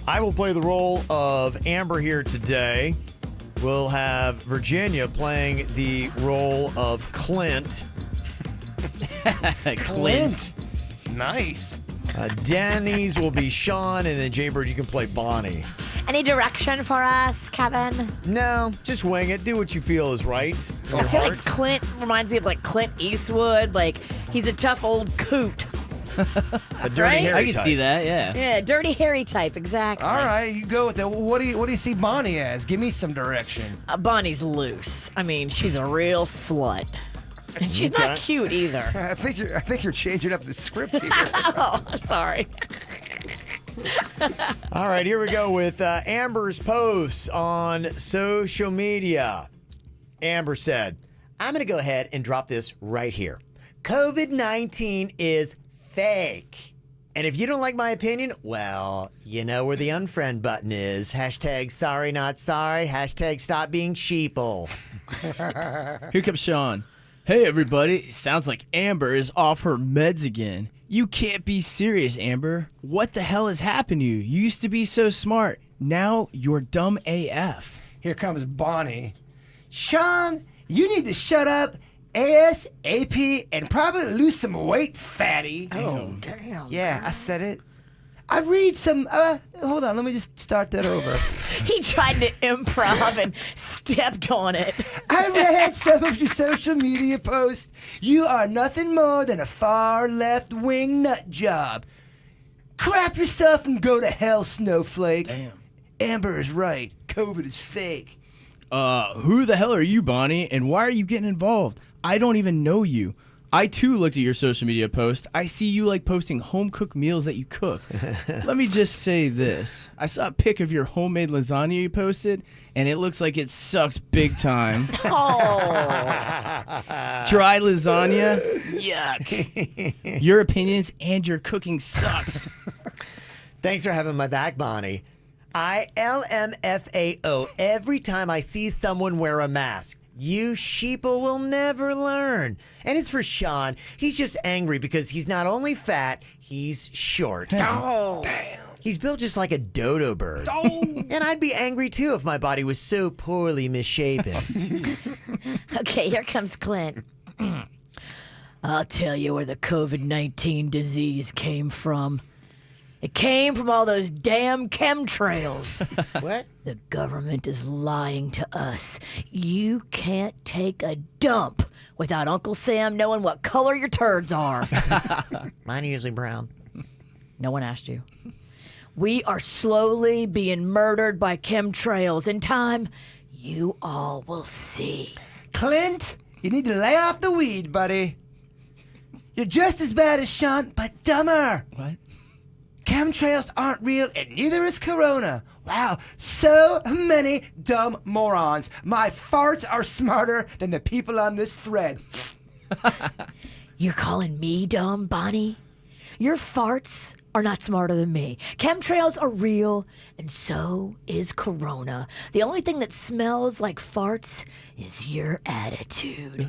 I will play the role of Amber here today. We'll have Virginia playing the role of Clint. Clint. Nice. Danny's will be Sean, and then Jaybird, you can play Bonnie. Any direction for us, Kevin? No, just wing it. Do what you feel is right. I feel like Clint reminds me of like Clint Eastwood. Like he's a tough old coot. A dirty Right? hairy I can type. see that. Yeah. Yeah, dirty hairy type, exactly. All right, you go with that. What do you see Bonnie as? Give me some direction. Bonnie's loose. I mean, she's a real slut. And she's not cute either. I think you're changing up the script here. Oh, sorry. All right, here we go with Amber's posts on social media. Amber said, I'm going to go ahead and drop this right here. COVID-19 is fake. And if you don't like my opinion, well, you know where the unfriend button is. Hashtag sorry not sorry. Hashtag stop being sheeple. Here comes Sean. Hey, everybody. Sounds like Amber is off her meds again. You can't be serious, Amber. What the hell has happened to you? You used to be so smart. Now you're dumb AF. Here comes Bonnie. Sean, you need to shut up ASAP and probably lose some weight, fatty. Oh, damn. Yeah, I said it. I read some. Hold on, let me just start that over. He tried to improv and stepped on it. I read some of your social media posts. You are nothing more than a far left-wing nut job. Crap yourself and go to hell, snowflake. Damn. Amber is right. COVID is fake. Who the hell are you, Bonnie? And why are you getting involved? I don't even know you. I, too, looked at your social media post. I see you like posting home-cooked meals that you cook. Let me just say this. I saw a pic of your homemade lasagna you posted, and it looks like it sucks big time. Oh. Dry lasagna? Yuck. Your opinions and your cooking sucks. Thanks for having my back, Bonnie. ILMFAO every time I see someone wear a mask. You sheeple will never learn. And it's for Sean. He's just angry because he's not only fat, he's short. Oh. Damn. He's built just like a dodo bird. Oh. And I'd be angry too if my body was so poorly misshapen. Okay, here comes Clint. I'll tell you where the COVID-19 disease came from. It came from all those damn chemtrails. What? The government is lying to us. You can't take a dump without Uncle Sam knowing what color your turds are. Mine are usually brown. No one asked you. We are slowly being murdered by chemtrails. In time, you all will see. Clint, you need to lay off the weed, buddy. You're just as bad as Sean, but dumber. What? Chemtrails aren't real, and neither is Corona. Wow, so many dumb morons. My farts are smarter than the people on this thread. You're calling me dumb, Bonnie? Your farts are not smarter than me. Chemtrails are real, and so is Corona. The only thing that smells like farts is your attitude.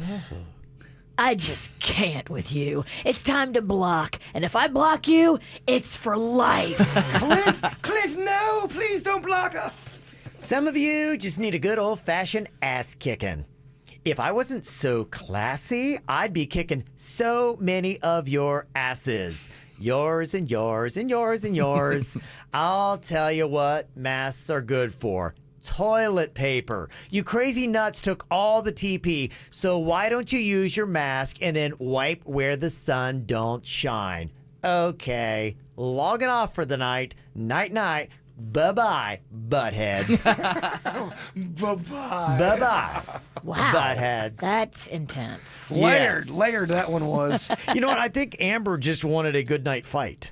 I just can't with you. It's time to block. And if I block you, it's for life. Clint, no, please don't block us. Some of you just need a good old-fashioned ass kicking. If I wasn't so classy, I'd be kicking so many of your asses. Yours and yours and yours and yours. I'll tell you what masks are good for. Toilet paper. You crazy nuts took all the TP, so why don't you use your mask and then wipe where the sun don't shine? Okay, logging off for the night. Night-night. Bye-bye, buttheads. Bye-bye. Bye-bye, Wow. buttheads. That's intense. Layered that one was. You know what? I think Amber just wanted a good night fight.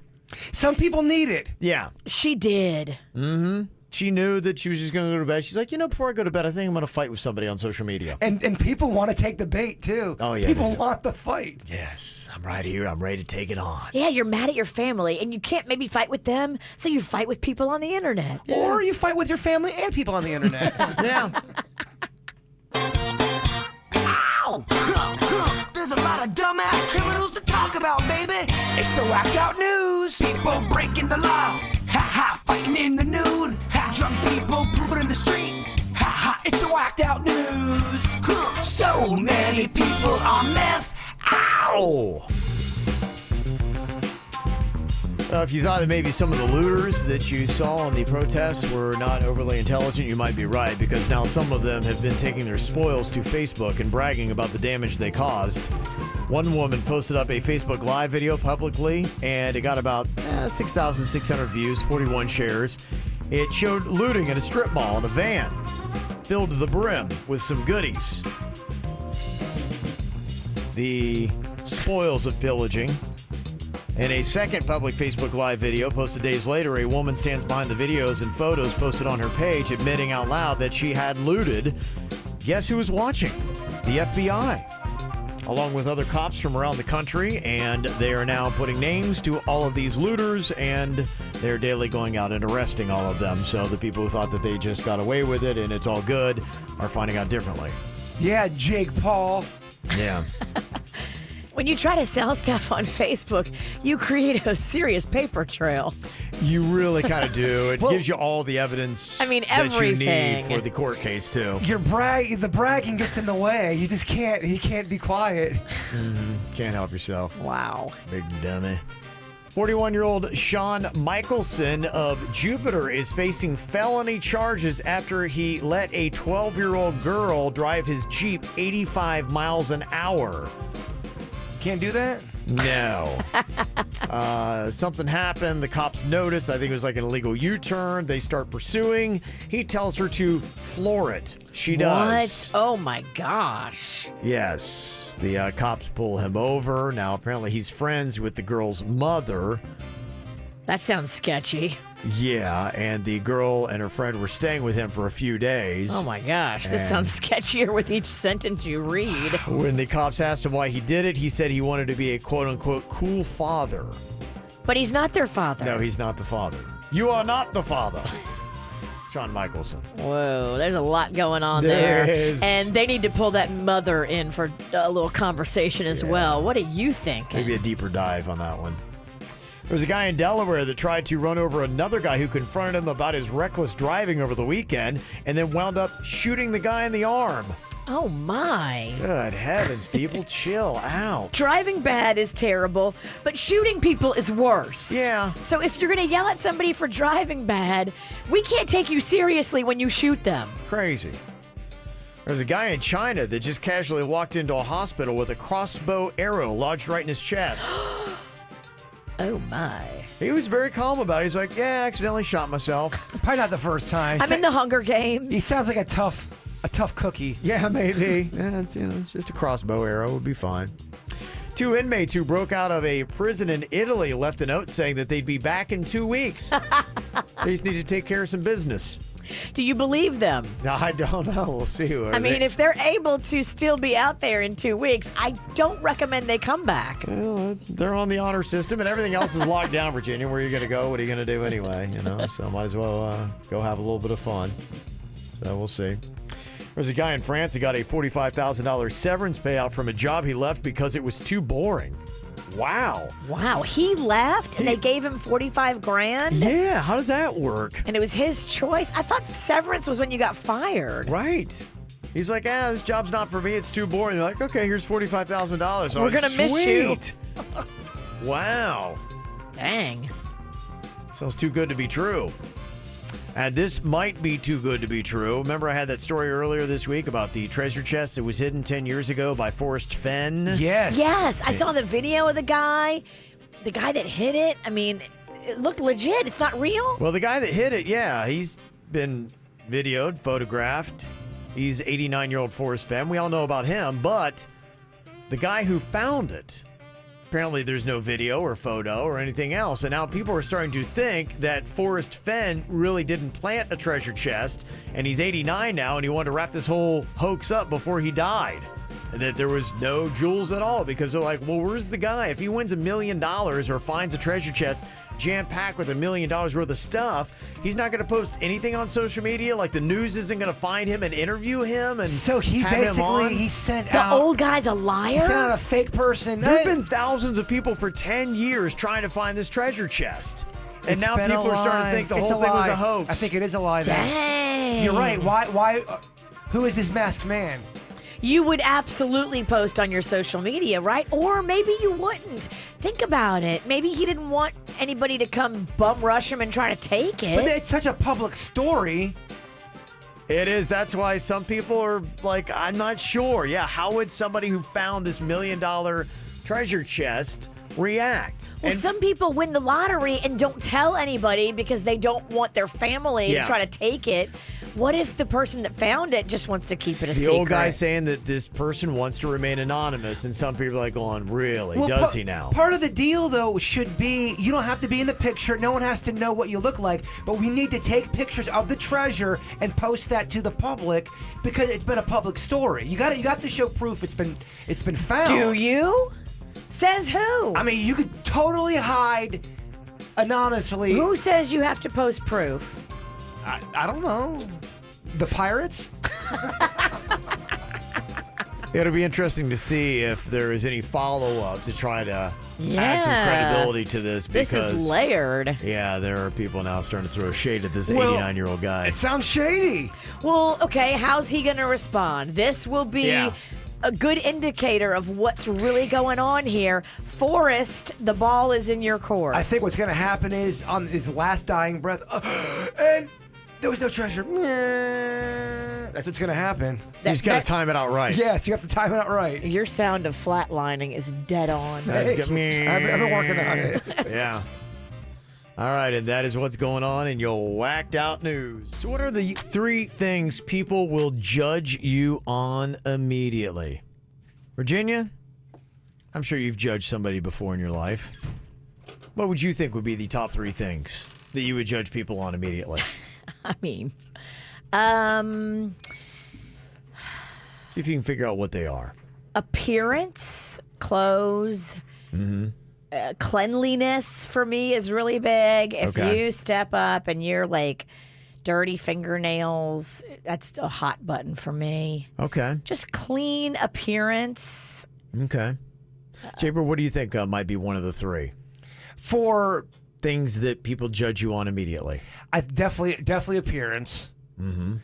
Some people need it. Yeah. She did. Mm-hmm. She knew that she was just going to go to bed. She's like, before I go to bed, I think I'm going to fight with somebody on social media. And people want to take the bait, too. Oh, yeah, People they do. want the fight. Yes, I'm right here. I'm ready to take it on. Yeah, you're mad at your family, and you can't maybe fight with them, so you fight with people on the internet. Or you fight with your family and people on the internet. Yeah. Ow! There's a lot of dumbass criminals to talk about, baby. It's the whacked out news. People breaking the law. Ha ha, fighting in the nude. Ha, drunk people pooping in the street. Ha ha, it's the whacked out news. So many people on meth. Ow! If you thought that maybe some of the looters that you saw in the protests were not overly intelligent, you might be right, because now some of them have been taking their spoils to Facebook and bragging about the damage they caused. One woman posted up a Facebook Live video publicly, and it got about 6,600 views, 41 shares. It showed looting at a strip mall in a van filled to the brim with some goodies. The spoils of pillaging. In a second public Facebook Live video posted days later, a woman stands behind the videos and photos posted on her page, admitting out loud that she had looted. Guess who was watching? The FBI, along with other cops from around the country, and they are now putting names to all of these looters, and they're daily going out and arresting all of them. So the people who thought that they just got away with it and it's all good are finding out differently. Yeah, Jake Paul. Yeah. When you try to sell stuff on Facebook, you create a serious paper trail. You really kind of do. It gives you all the evidence I mean, that you everything. need for the court case, too. The bragging gets in the way. You just can't be quiet. Can't help yourself. Wow. Big dummy. 41-year-old Sean Michelson of Jupiter is facing felony charges after he let a 12-year-old girl drive his Jeep 85 miles an hour. Can't do that? No. Something happened. The cops noticed. I think it was like an illegal U-turn. They start pursuing. He tells her to floor it. She does. What? Oh, my gosh. Yes. The cops pull him over. Now, apparently, he's friends with the girl's mother. That sounds sketchy. Yeah, and the girl and her friend were staying with him for a few days. Oh, my gosh. This sounds sketchier with each sentence you read. When the cops asked him why he did it, he said he wanted to be a quote-unquote cool father. But he's not their father. No, he's not the father. You are not the father. Sean Michelson. Whoa, there's a lot going on There there. is. And they need to pull that mother in for a little conversation as well. What do you think? Maybe a deeper dive on that one. There was a guy in Delaware that tried to run over another guy who confronted him about his reckless driving over the weekend and then wound up shooting the guy in the arm. Oh, my. Good heavens, people, chill out. Driving bad is terrible, but shooting people is worse. Yeah. So if you're going to yell at somebody for driving bad, we can't take you seriously when you shoot them. Crazy. There's a guy in China that just casually walked into a hospital with a crossbow arrow lodged right in his chest. Oh, my. He was very calm about it. He's like, yeah, I accidentally shot myself. Probably not the first time. I'm in the Hunger Games. He sounds like a tough cookie. Yeah, maybe. Yeah, it's just a crossbow arrow. It would be fine. 2 inmates who broke out of a prison in Italy left a note saying that they'd be back in 2 weeks. They just need to take care of some business. Do you believe them? I don't know. We'll see. I mean, if they're able to still be out there in 2 weeks, I don't recommend they come back. Well, they're on the honor system, and everything else is locked down, Virginia. Where are you going to go? What are you going to do anyway? So might as well go have a little bit of fun. So we'll see. There's a guy in France who got a $45,000 severance payout from a job he left because it was too boring. Wow. Wow, he left and they gave him 45 grand? Yeah, how does that work? And it was his choice? I thought severance was when you got fired. Right. He's like, this job's not for me. It's too boring. They're like, okay, here's $45,000. We're going to miss you. Wow. Dang. Sounds too good to be true. And this might be too good to be true. Remember I had that story earlier this week about the treasure chest that was hidden 10 years ago by Forrest Fenn? Yes. Yes, I saw the video of the guy that hid it. I mean, it looked legit. It's not real. Well, the guy that hid it, yeah, he's been videoed, photographed. He's 89-year-old Forrest Fenn. We all know about him, but the guy who found it, apparently there's no video or photo or anything else. And now people are starting to think that Forrest Fenn really didn't plant a treasure chest, and he's 89 now, and he wanted to wrap this whole hoax up before he died. And that there was no jewels at all, because they're like, well, where's the guy? If he wins $1 million or finds a treasure chest jam-packed with $1 million worth of stuff, he's not going to post anything on social media. Like, the news isn't going to find him and interview him. And so he basically sent out the old guy's a liar. He sent out a fake person. There have been thousands of people for 10 years trying to find this treasure chest, and now people are starting to think the whole thing was a hoax. I think it is a lie. Dang. You're right. Why? Who is this masked man? You would absolutely post on your social media, right? Or maybe you wouldn't. Think about it. Maybe he didn't want anybody to come bum rush him and try to take it. But it's such a public story. It is. That's why some people are like, I'm not sure. Yeah, how would somebody who found this $1 million treasure chest react? Well, some people win the lottery and don't tell anybody because they don't want their family to try to take it. What if the person that found it just wants to keep it a secret? The old guy saying that this person wants to remain anonymous, and some people are like going, really? Well, Does he now? Part of the deal, though, should be you don't have to be in the picture. No one has to know what you look like. But we need to take pictures of the treasure and post that to the public because it's been a public story. You got to show proof it's been found. Do you? Says who? I mean, you could totally hide anonymously. Who says you have to post proof? I don't know. The pirates? It'll be interesting to see if there is any follow-up to try to add some credibility to this. Because, this is layered. Yeah, there are people now starting to throw shade at this 89-year-old guy. It sounds shady. Well, okay, how's he going to respond? This will be a good indicator of what's really going on here. Forrest, the ball is in your court. I think what's going to happen is on his last dying breath, and there was no treasure. That's what's going to happen. You just got to time it out right. Yes, you have to time it out right. Your sound of flatlining is dead on. I've been working on it. Yeah. All right, and that is what's going on in your whacked out news. So what are the 3 things people will judge you on immediately? Virginia, I'm sure you've judged somebody before in your life. What would you think would be the top 3 things that you would judge people on immediately? I mean, see if you can figure out what they are. Appearance, clothes, cleanliness for me is really big. If you step up and you're like dirty fingernails, that's a hot button for me. Okay. Just clean appearance. Okay. Jaber, what do you think might be one of the 3? For things that people judge you on immediately. I definitely appearance. Mm-hmm.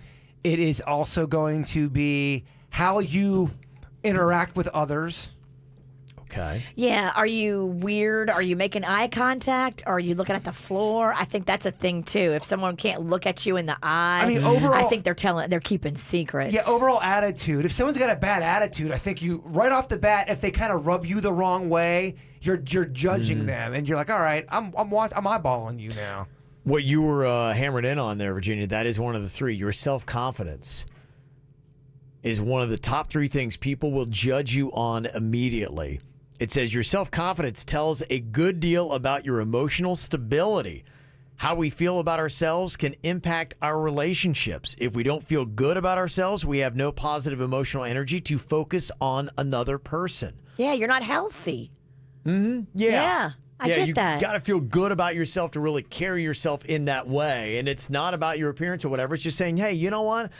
It is also going to be how you interact with others. Okay. Yeah. Are you weird? Are you making eye contact? Are you looking at the floor? I think that's a thing too. If someone can't look at you in the eye, I mean, overall, I think they're keeping secrets. Yeah, overall attitude. If someone's got a bad attitude, I think you right off the bat, if they kind of rub you the wrong way, you're judging them, and you're like, all right, I'm eyeballing you now. What you were hammering in on there, Virginia, that is one of the 3. Your self-confidence is one of the top 3 things people will judge you on immediately. It says your self-confidence tells a good deal about your emotional stability. How we feel about ourselves can impact our relationships. If we don't feel good about ourselves, we have no positive emotional energy to focus on another person. Yeah, you're not healthy. Mm-hmm. Yeah. I get you that. got to feel good about yourself to really carry yourself in that way. And it's not about your appearance or whatever. It's just saying, hey, you know what?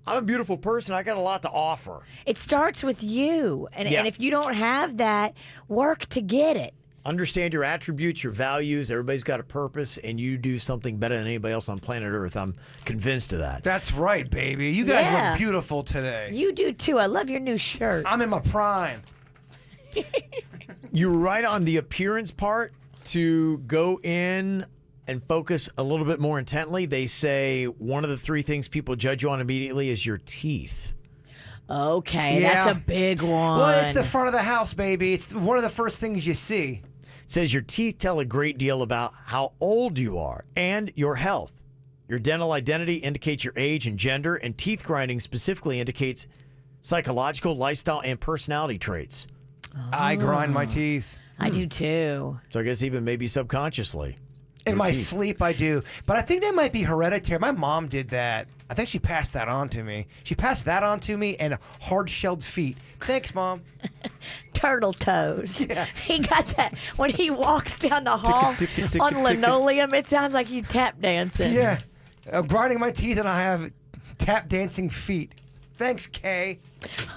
I'm a beautiful person. I got a lot to offer. It starts with you. And if you don't have that, work to get it. Understand your attributes, your values. Everybody's got a purpose, and you do something better than anybody else on planet Earth. I'm convinced of that. That's right, baby. You guys look beautiful today. You do, too. I love your new shirt. I'm in my prime. You were right on the appearance part. To go in and focus a little bit more intently, they say one of the 3 things people judge you on immediately is your teeth. Okay, that's a big one. Well, it's the front of the house, baby. It's one of the first things you see. It says your teeth tell a great deal about how old you are and your health. Your dental identity indicates your age and gender, and teeth grinding specifically indicates psychological, lifestyle, and personality traits. I grind my teeth. I do too. So I guess even maybe subconsciously. In my sleep, I do. But I think that might be hereditary. My mom did that. I think she passed that on to me. She passed that on to me and hard-shelled feet. Thanks, Mom. Turtle toes. Yeah. He got that. When he walks down the hall on linoleum, it sounds like he's tap dancing. Yeah. I'm grinding my teeth and I have tap dancing feet. Thanks, Kay.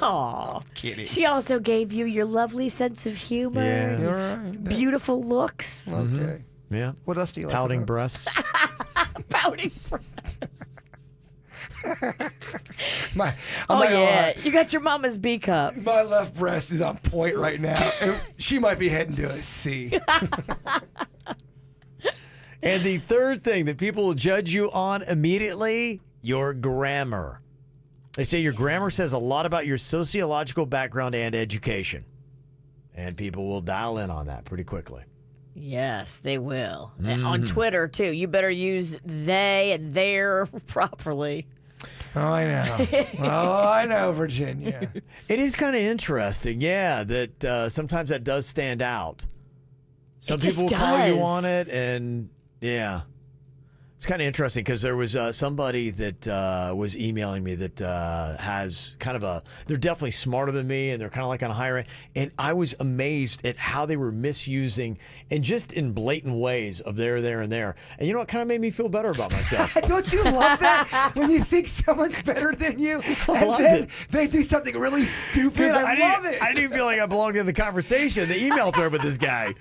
Aw. Kidding. She also gave you your lovely sense of humor. Yeah. You're right. Beautiful looks. Okay. Yeah. What else do you like? Pouting breasts. Pouting breasts. You got your mama's B cup. My left breast is on point right now. And she might be heading to a C. And the third thing that people will judge you on immediately, your grammar. They say your grammar says a lot about your sociological background and education. And people will dial in on that pretty quickly. Yes, they will. And on Twitter, too. You better use they and their properly. Oh, I know. Oh, I know, Virginia. It is kind of interesting, yeah, that sometimes that does stand out. Some people will call you on it, and yeah. It's kind of interesting because there was somebody that was emailing me that has kind of they're definitely smarter than me, and they're kind of like on a higher end. And I was amazed at how they were misusing, and just in blatant ways, of there, and there. And you know what kind of made me feel better about myself? Don't you love that? When you think someone's better than you, and then they do something really stupid? I love it. I didn't feel like I belonged in the conversation, the email thread with this guy.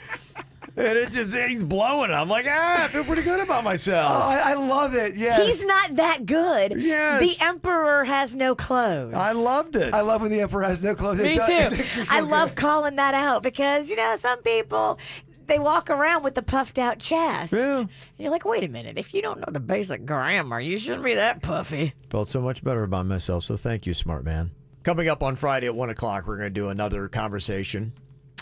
And it's just, he's blowing it. I'm like, I feel pretty good about myself. Oh, I love it. Yes. He's not that good. Yes. The emperor has no clothes. I loved it. I love when the emperor has no clothes. Me too. I love calling that out because, some people, they walk around with the puffed out chest. Yeah. And you're like, wait a minute. If you don't know the basic grammar, you shouldn't be that puffy. Felt so much better about myself, so thank you, smart man. Coming up on Friday at 1 o'clock, we're going to do another conversation.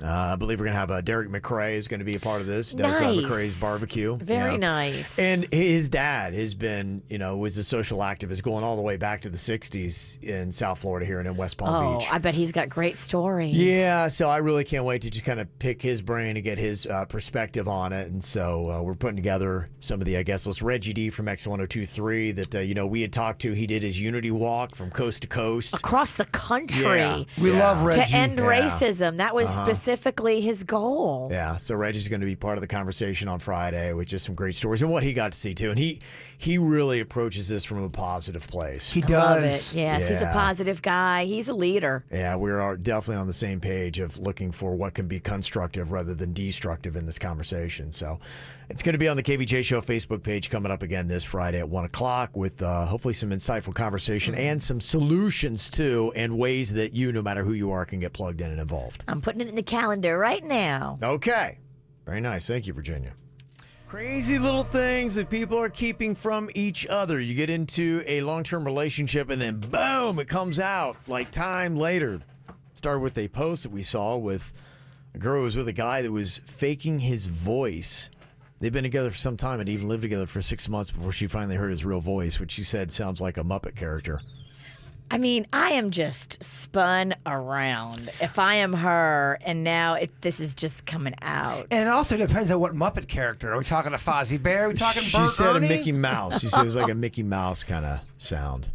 I believe we're going to have Derek McRae is going to be a part of this. Does McRae's Barbecue. Very nice. And his dad has been, was a social activist going all the way back to the 60s in South Florida here and in West Palm Beach. I bet he's got great stories. Yeah, so I really can't wait to just kind of pick his brain and get his perspective on it. And so we're putting together some of the, Reggie D from X1023 that, we had talked to. He did his Unity Walk from coast to coast. Across the country. Yeah. We love Reggie. To end racism. That was specifically his goal. Yeah, so Reggie's going to be part of the conversation on Friday with just some great stories and what he got to see too. And he really approaches this from a positive place. He does. Love it. Yes, he's a positive guy. He's a leader. Yeah, we are definitely on the same page of looking for what can be constructive rather than destructive in this conversation. So it's going to be on the KVJ Show Facebook page coming up again this Friday at 1 o'clock with hopefully some insightful conversation and some solutions too, and ways that you, no matter who you are, can get plugged in and involved. I'm putting it in the calendar right now. Okay. Very nice. Thank you, Virginia. Crazy little things that people are keeping from each other. You get into a long-term relationship and then boom, it comes out like time later. Started with a post that we saw with a girl who was with a guy that was faking his voice. They've been together for some time and even lived together for 6 months before she finally heard his real voice, which she said sounds like a Muppet character. I mean, I am just spun around if I am her, and now this is just coming out. And it also depends on what Muppet character. Are we talking a Fozzie Bear? Are we talking She Bert said Ernie? a Mickey Mouse. She said it was like a Mickey Mouse kind of sound,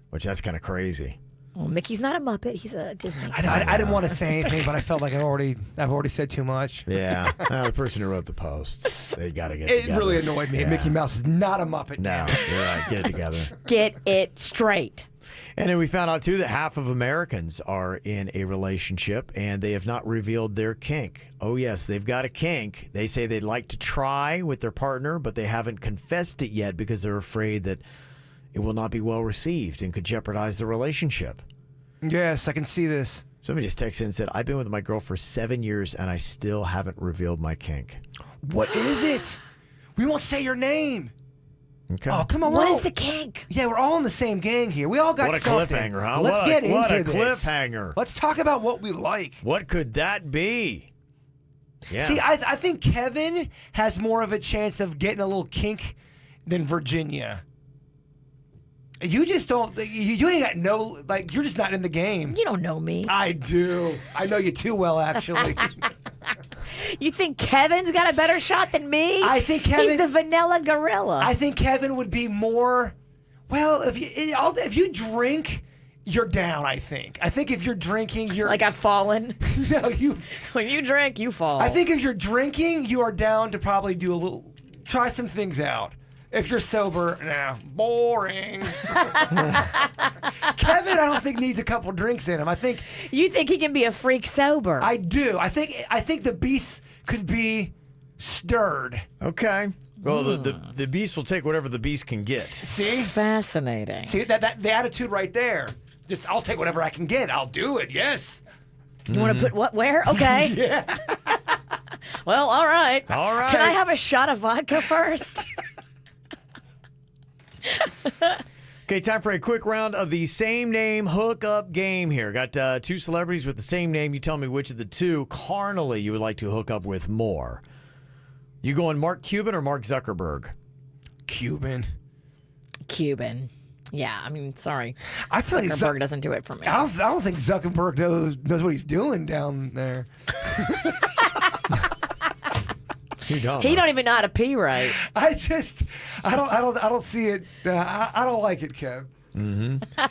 which that's kind of crazy. Well, Mickey's not a Muppet. He's a Disney. I didn't want to say anything, but I felt like I've already said too much. Yeah. The person who wrote the post, they got to get It together. really annoyed me. Yeah. Mickey Mouse is not a Muppet. No, you're right. Get it together. Get it straight. And then we found out, too, that half of Americans are in a relationship, and they have not revealed their kink. Oh, yes, they've got a kink. They say they'd like to try with their partner, but they haven't confessed it yet because they're afraid that it will not be well received and could jeopardize the relationship. Yes, I can see this. Somebody just texted in and said, I've been with my girl for 7 years, and I still haven't revealed my kink. What is it? We won't say your name. Okay. Oh, come on. What is the kink? Yeah, we're all in the same gang here. We all got What a something. cliffhanger, huh? Let's get into What a this. cliffhanger. Let's talk about what we like. What could that be? Yeah. See, I think Kevin has more of a chance of getting a little kink than Virginia. You just don't. You ain't got no. You're just not in the game. You don't know me. I do. I know you too well, actually. You think Kevin's got a better shot than me? I think Kevin. He's the vanilla gorilla. I think Kevin would be more. Well, if you drink, you're down. I think if you're drinking, you're like I've fallen. No, you. When you drink, you fall. I think if you're drinking, you are down to probably try some things out. If you're sober, nah, boring. Kevin, I don't think needs a couple drinks in him. I think you think he can be a freak sober. I do. I think the beast could be stirred. Okay. Well, the beast will take whatever the beast can get. See? Fascinating. See that the attitude right there. Just I'll take whatever I can get. I'll do it. Yes. You want to put what where? Okay. Yeah. Well, all right. All right. Can I have a shot of vodka first? Okay, time for a quick round of the same name hookup game here. Got two celebrities with the same name. You tell me which of the two carnally you would like to hook up with more. You going Mark Cuban or Mark Zuckerberg? Cuban. Yeah, I mean, sorry. I feel like Zuckerberg doesn't do it for me. I don't think Zuckerberg knows what he's doing down there. He don't even know how to pee right. I don't see it. I don't like it, Kev. Mm-hmm.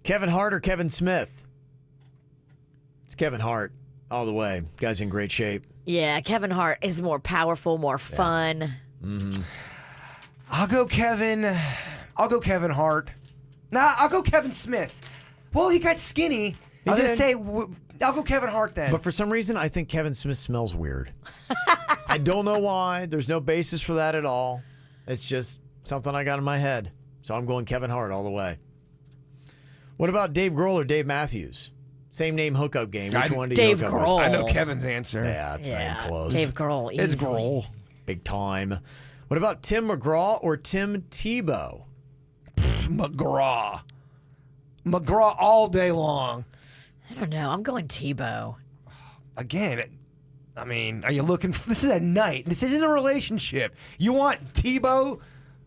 Kevin Hart or Kevin Smith? It's Kevin Hart all the way. Guy's in great shape. Yeah, Kevin Hart is more powerful, more fun. Mm-hmm. I'll go Kevin Hart. Nah, I'll go Kevin Smith. Well, he got skinny. I was going to say, I'll go Kevin Hart then. But for some reason, I think Kevin Smith smells weird. I don't know why. There's no basis for that at all. It's just something I got in my head. So I'm going Kevin Hart all the way. What about Dave Grohl or Dave Matthews? Same name hookup game. Which one do you Dave hook up Grohl. with? I know Kevin's answer. Yeah, it's not even close. Dave Grohl. It's easily. Grohl. Big time. What about Tim McGraw or Tim Tebow? McGraw all day long. I don't know. I'm going Tebow. Again, I mean, are you looking for, this is a night. This isn't a relationship. You want Tebow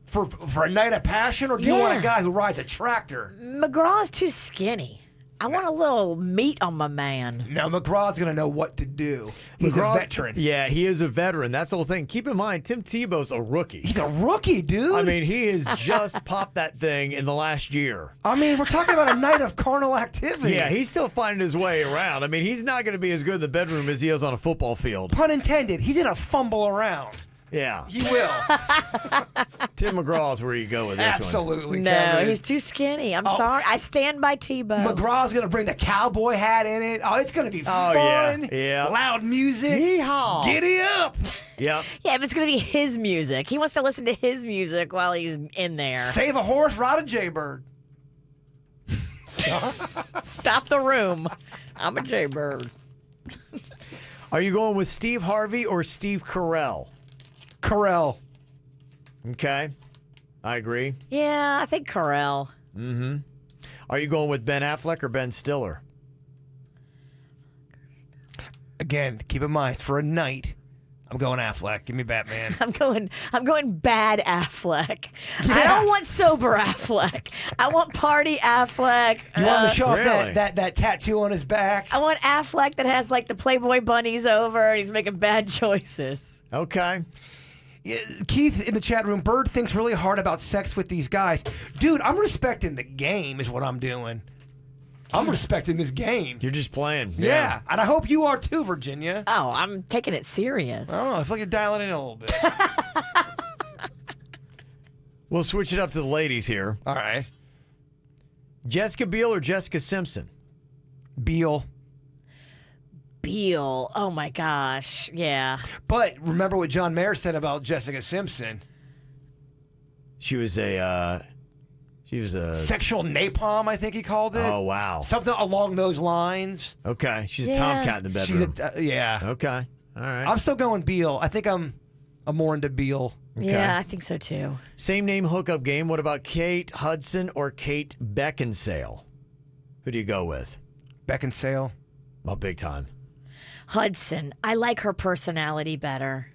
for a night of passion, or do you want a guy who rides a tractor? McGraw's too skinny. I want a little meat on my man. No, McGraw's going to know what to do. He's a veteran. Yeah, he is a veteran. That's the whole thing. Keep in mind, Tim Tebow's a rookie. He's a rookie, dude. I mean, he has just popped that thing in the last year. I mean, we're talking about a night of carnal activity. Yeah, he's still finding his way around. I mean, he's not going to be as good in the bedroom as he is on a football field. Pun intended. He's going to fumble around. Yeah. He will. Tim McGraw is where you go with this Absolutely, No, Kevin. he's too skinny. I'm sorry. I stand by Tebow. McGraw's going to bring the cowboy hat in it. Oh, it's going to be fun. Yeah. Loud music. Yeehaw. Giddy up. Yep. Yeah, but it's going to be his music. He wants to listen to his music while he's in there. Save a horse, ride a jaybird. Stop the room. I'm a jaybird. Are you going with Steve Harvey or Steve Carell? Carell. Okay. I agree. Yeah, I think Carell. Mm-hmm. Are you going with Ben Affleck or Ben Stiller? Again, keep in mind, for a night, I'm going Affleck. Give me Batman. I'm going bad Affleck. I don't want sober Affleck. I want party Affleck. You want to show off really? that tattoo on his back? I want Affleck that has like the Playboy bunnies over and he's making bad choices. Okay. Keith in the chat room, Bird thinks really hard about sex with these guys. Dude, I'm respecting the game is what I'm doing. I'm respecting this game. You're just playing. Yeah. And I hope you are too, Virginia. Oh, I'm taking it serious. I don't know. I feel like you're dialing in a little bit. We'll switch it up to the ladies here. All right. Jessica Biel or Jessica Simpson? Biel. Biel. Oh my gosh. Yeah. But remember what John Mayer said about Jessica Simpson. She was a sexual napalm, I think he called it. Oh, wow. Something along those lines. Okay. She's a tomcat in the bedroom. Yeah. Okay. All right. I'm still going Biel. I think I'm more into Biel. Okay. Yeah, I think so too. Same name hookup game. What about Kate Hudson or Kate Beckinsale? Who do you go with? Beckinsale. Oh, big time. Hudson. I like her personality better.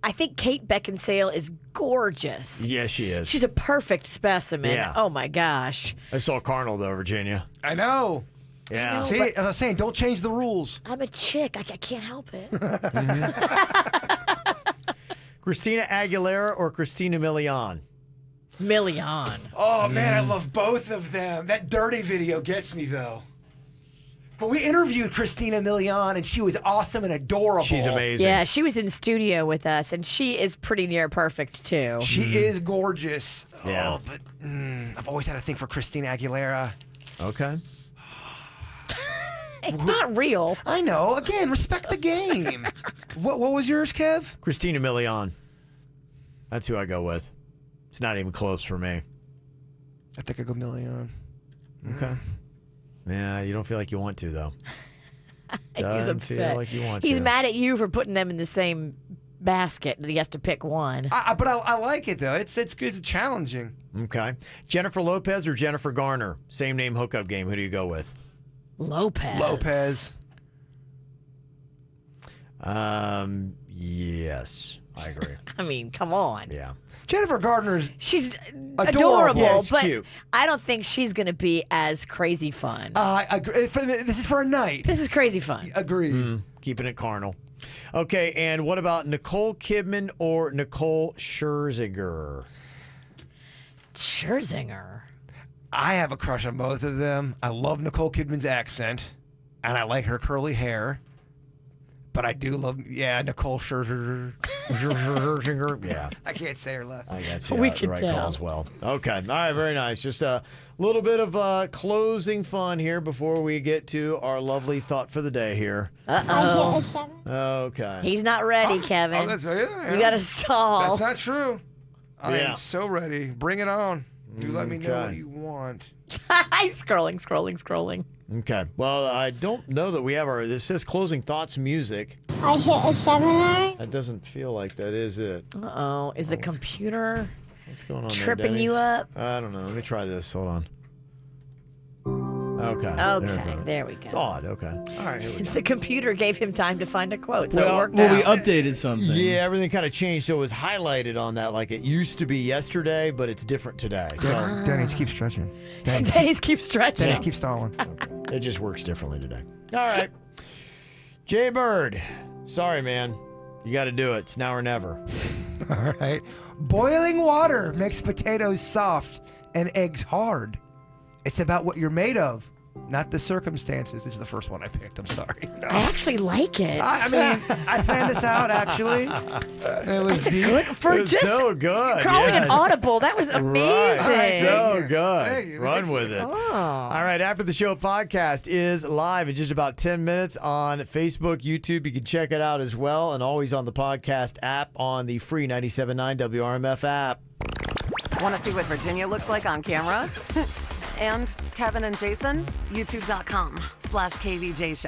I think Kate Beckinsale is gorgeous. Yeah, she is. She's a perfect specimen. Yeah. Oh my gosh. I saw Carnal though, Virginia. I know. Yeah. See, as I was saying, don't change the rules. I'm a chick. I can't help it. Christina Aguilera or Christina Milian? Milian. Oh, man, I love both of them. That Dirty video gets me, though. But we interviewed Christina Milian, and she was awesome and adorable. She's amazing. Yeah, she was in studio with us, and she is pretty near perfect, too. She is gorgeous. Yeah. Oh, but I've always had a thing for Christina Aguilera. Okay. It's not real. I know. Again, respect the game. What was yours, Kev? Christina Milian. That's who I go with. It's not even close for me. I think I go Milian. Okay. Yeah, you don't feel like you want to, though. He's Doesn't upset. feel like you want He's to. mad at you for putting them in the same basket. He has to pick one. But I like it though. It's good. It's challenging. Okay. Jennifer Lopez or Jennifer Garner? Same name hookup game. Who do you go with? Lopez. Yes, I agree. I mean, come on. Yeah. Jennifer Gardner's she's adorable. Yeah, it's but cute. I don't think she's going to be as crazy fun. I agree. This is for a night. This is crazy fun. Agreed. Keeping it carnal. Okay, and what about Nicole Kidman or Nicole Scherzinger? Scherzinger. I have a crush on both of them. I love Nicole Kidman's accent, and I like her curly hair. But I do love, Nicole Scherzinger. Yeah. I can't say her last. I guess We the can right tell. call as well. Okay. All right. Very nice. Just a little bit of closing fun here before we get to our lovely thought for the day here. I hit a 7. Okay. He's not ready, Kevin. You got to stall. That's not true. I Yeah. am so ready. Bring it on. You let me know Okay. what you want. Scrolling. Okay. Well, I don't know that we have this says closing thoughts music. I hit a 7. That doesn't feel like that is it. Uh-oh. Is the computer What's going on tripping there, you Denny's? up? I don't know. Let me try this. Hold on. Okay. Okay, there we go. It's odd. Okay. All right. Here we go. The computer gave him time to find a quote, so it worked Well, we out. updated something. Yeah, everything kind of changed. So it was highlighted on that like it used to be yesterday, but it's different today. So Denny's keep stretching. Denny's keep stretching. Denny's keep stalling. it just works differently today. All right. Jay Bird. Sorry, man. You got to do it. It's now or never. All right. Boiling water makes potatoes soft and eggs hard. It's about what you're made of, not the circumstances. This is the first one I picked. I'm sorry. No. I actually like it. I mean, I planned this out, actually. It was deep. Good for It was just so good. calling yes. an audible. That was amazing. Right. So Thank good. you. Run with it. Oh. All right, After the Show podcast is live in just about 10 minutes on Facebook, YouTube. You can check it out as well, and always on the podcast app on the free 97.9 WRMF app. Want to see what Virginia looks like on camera? And Kevin and Jason? YouTube.com/KVJ Show.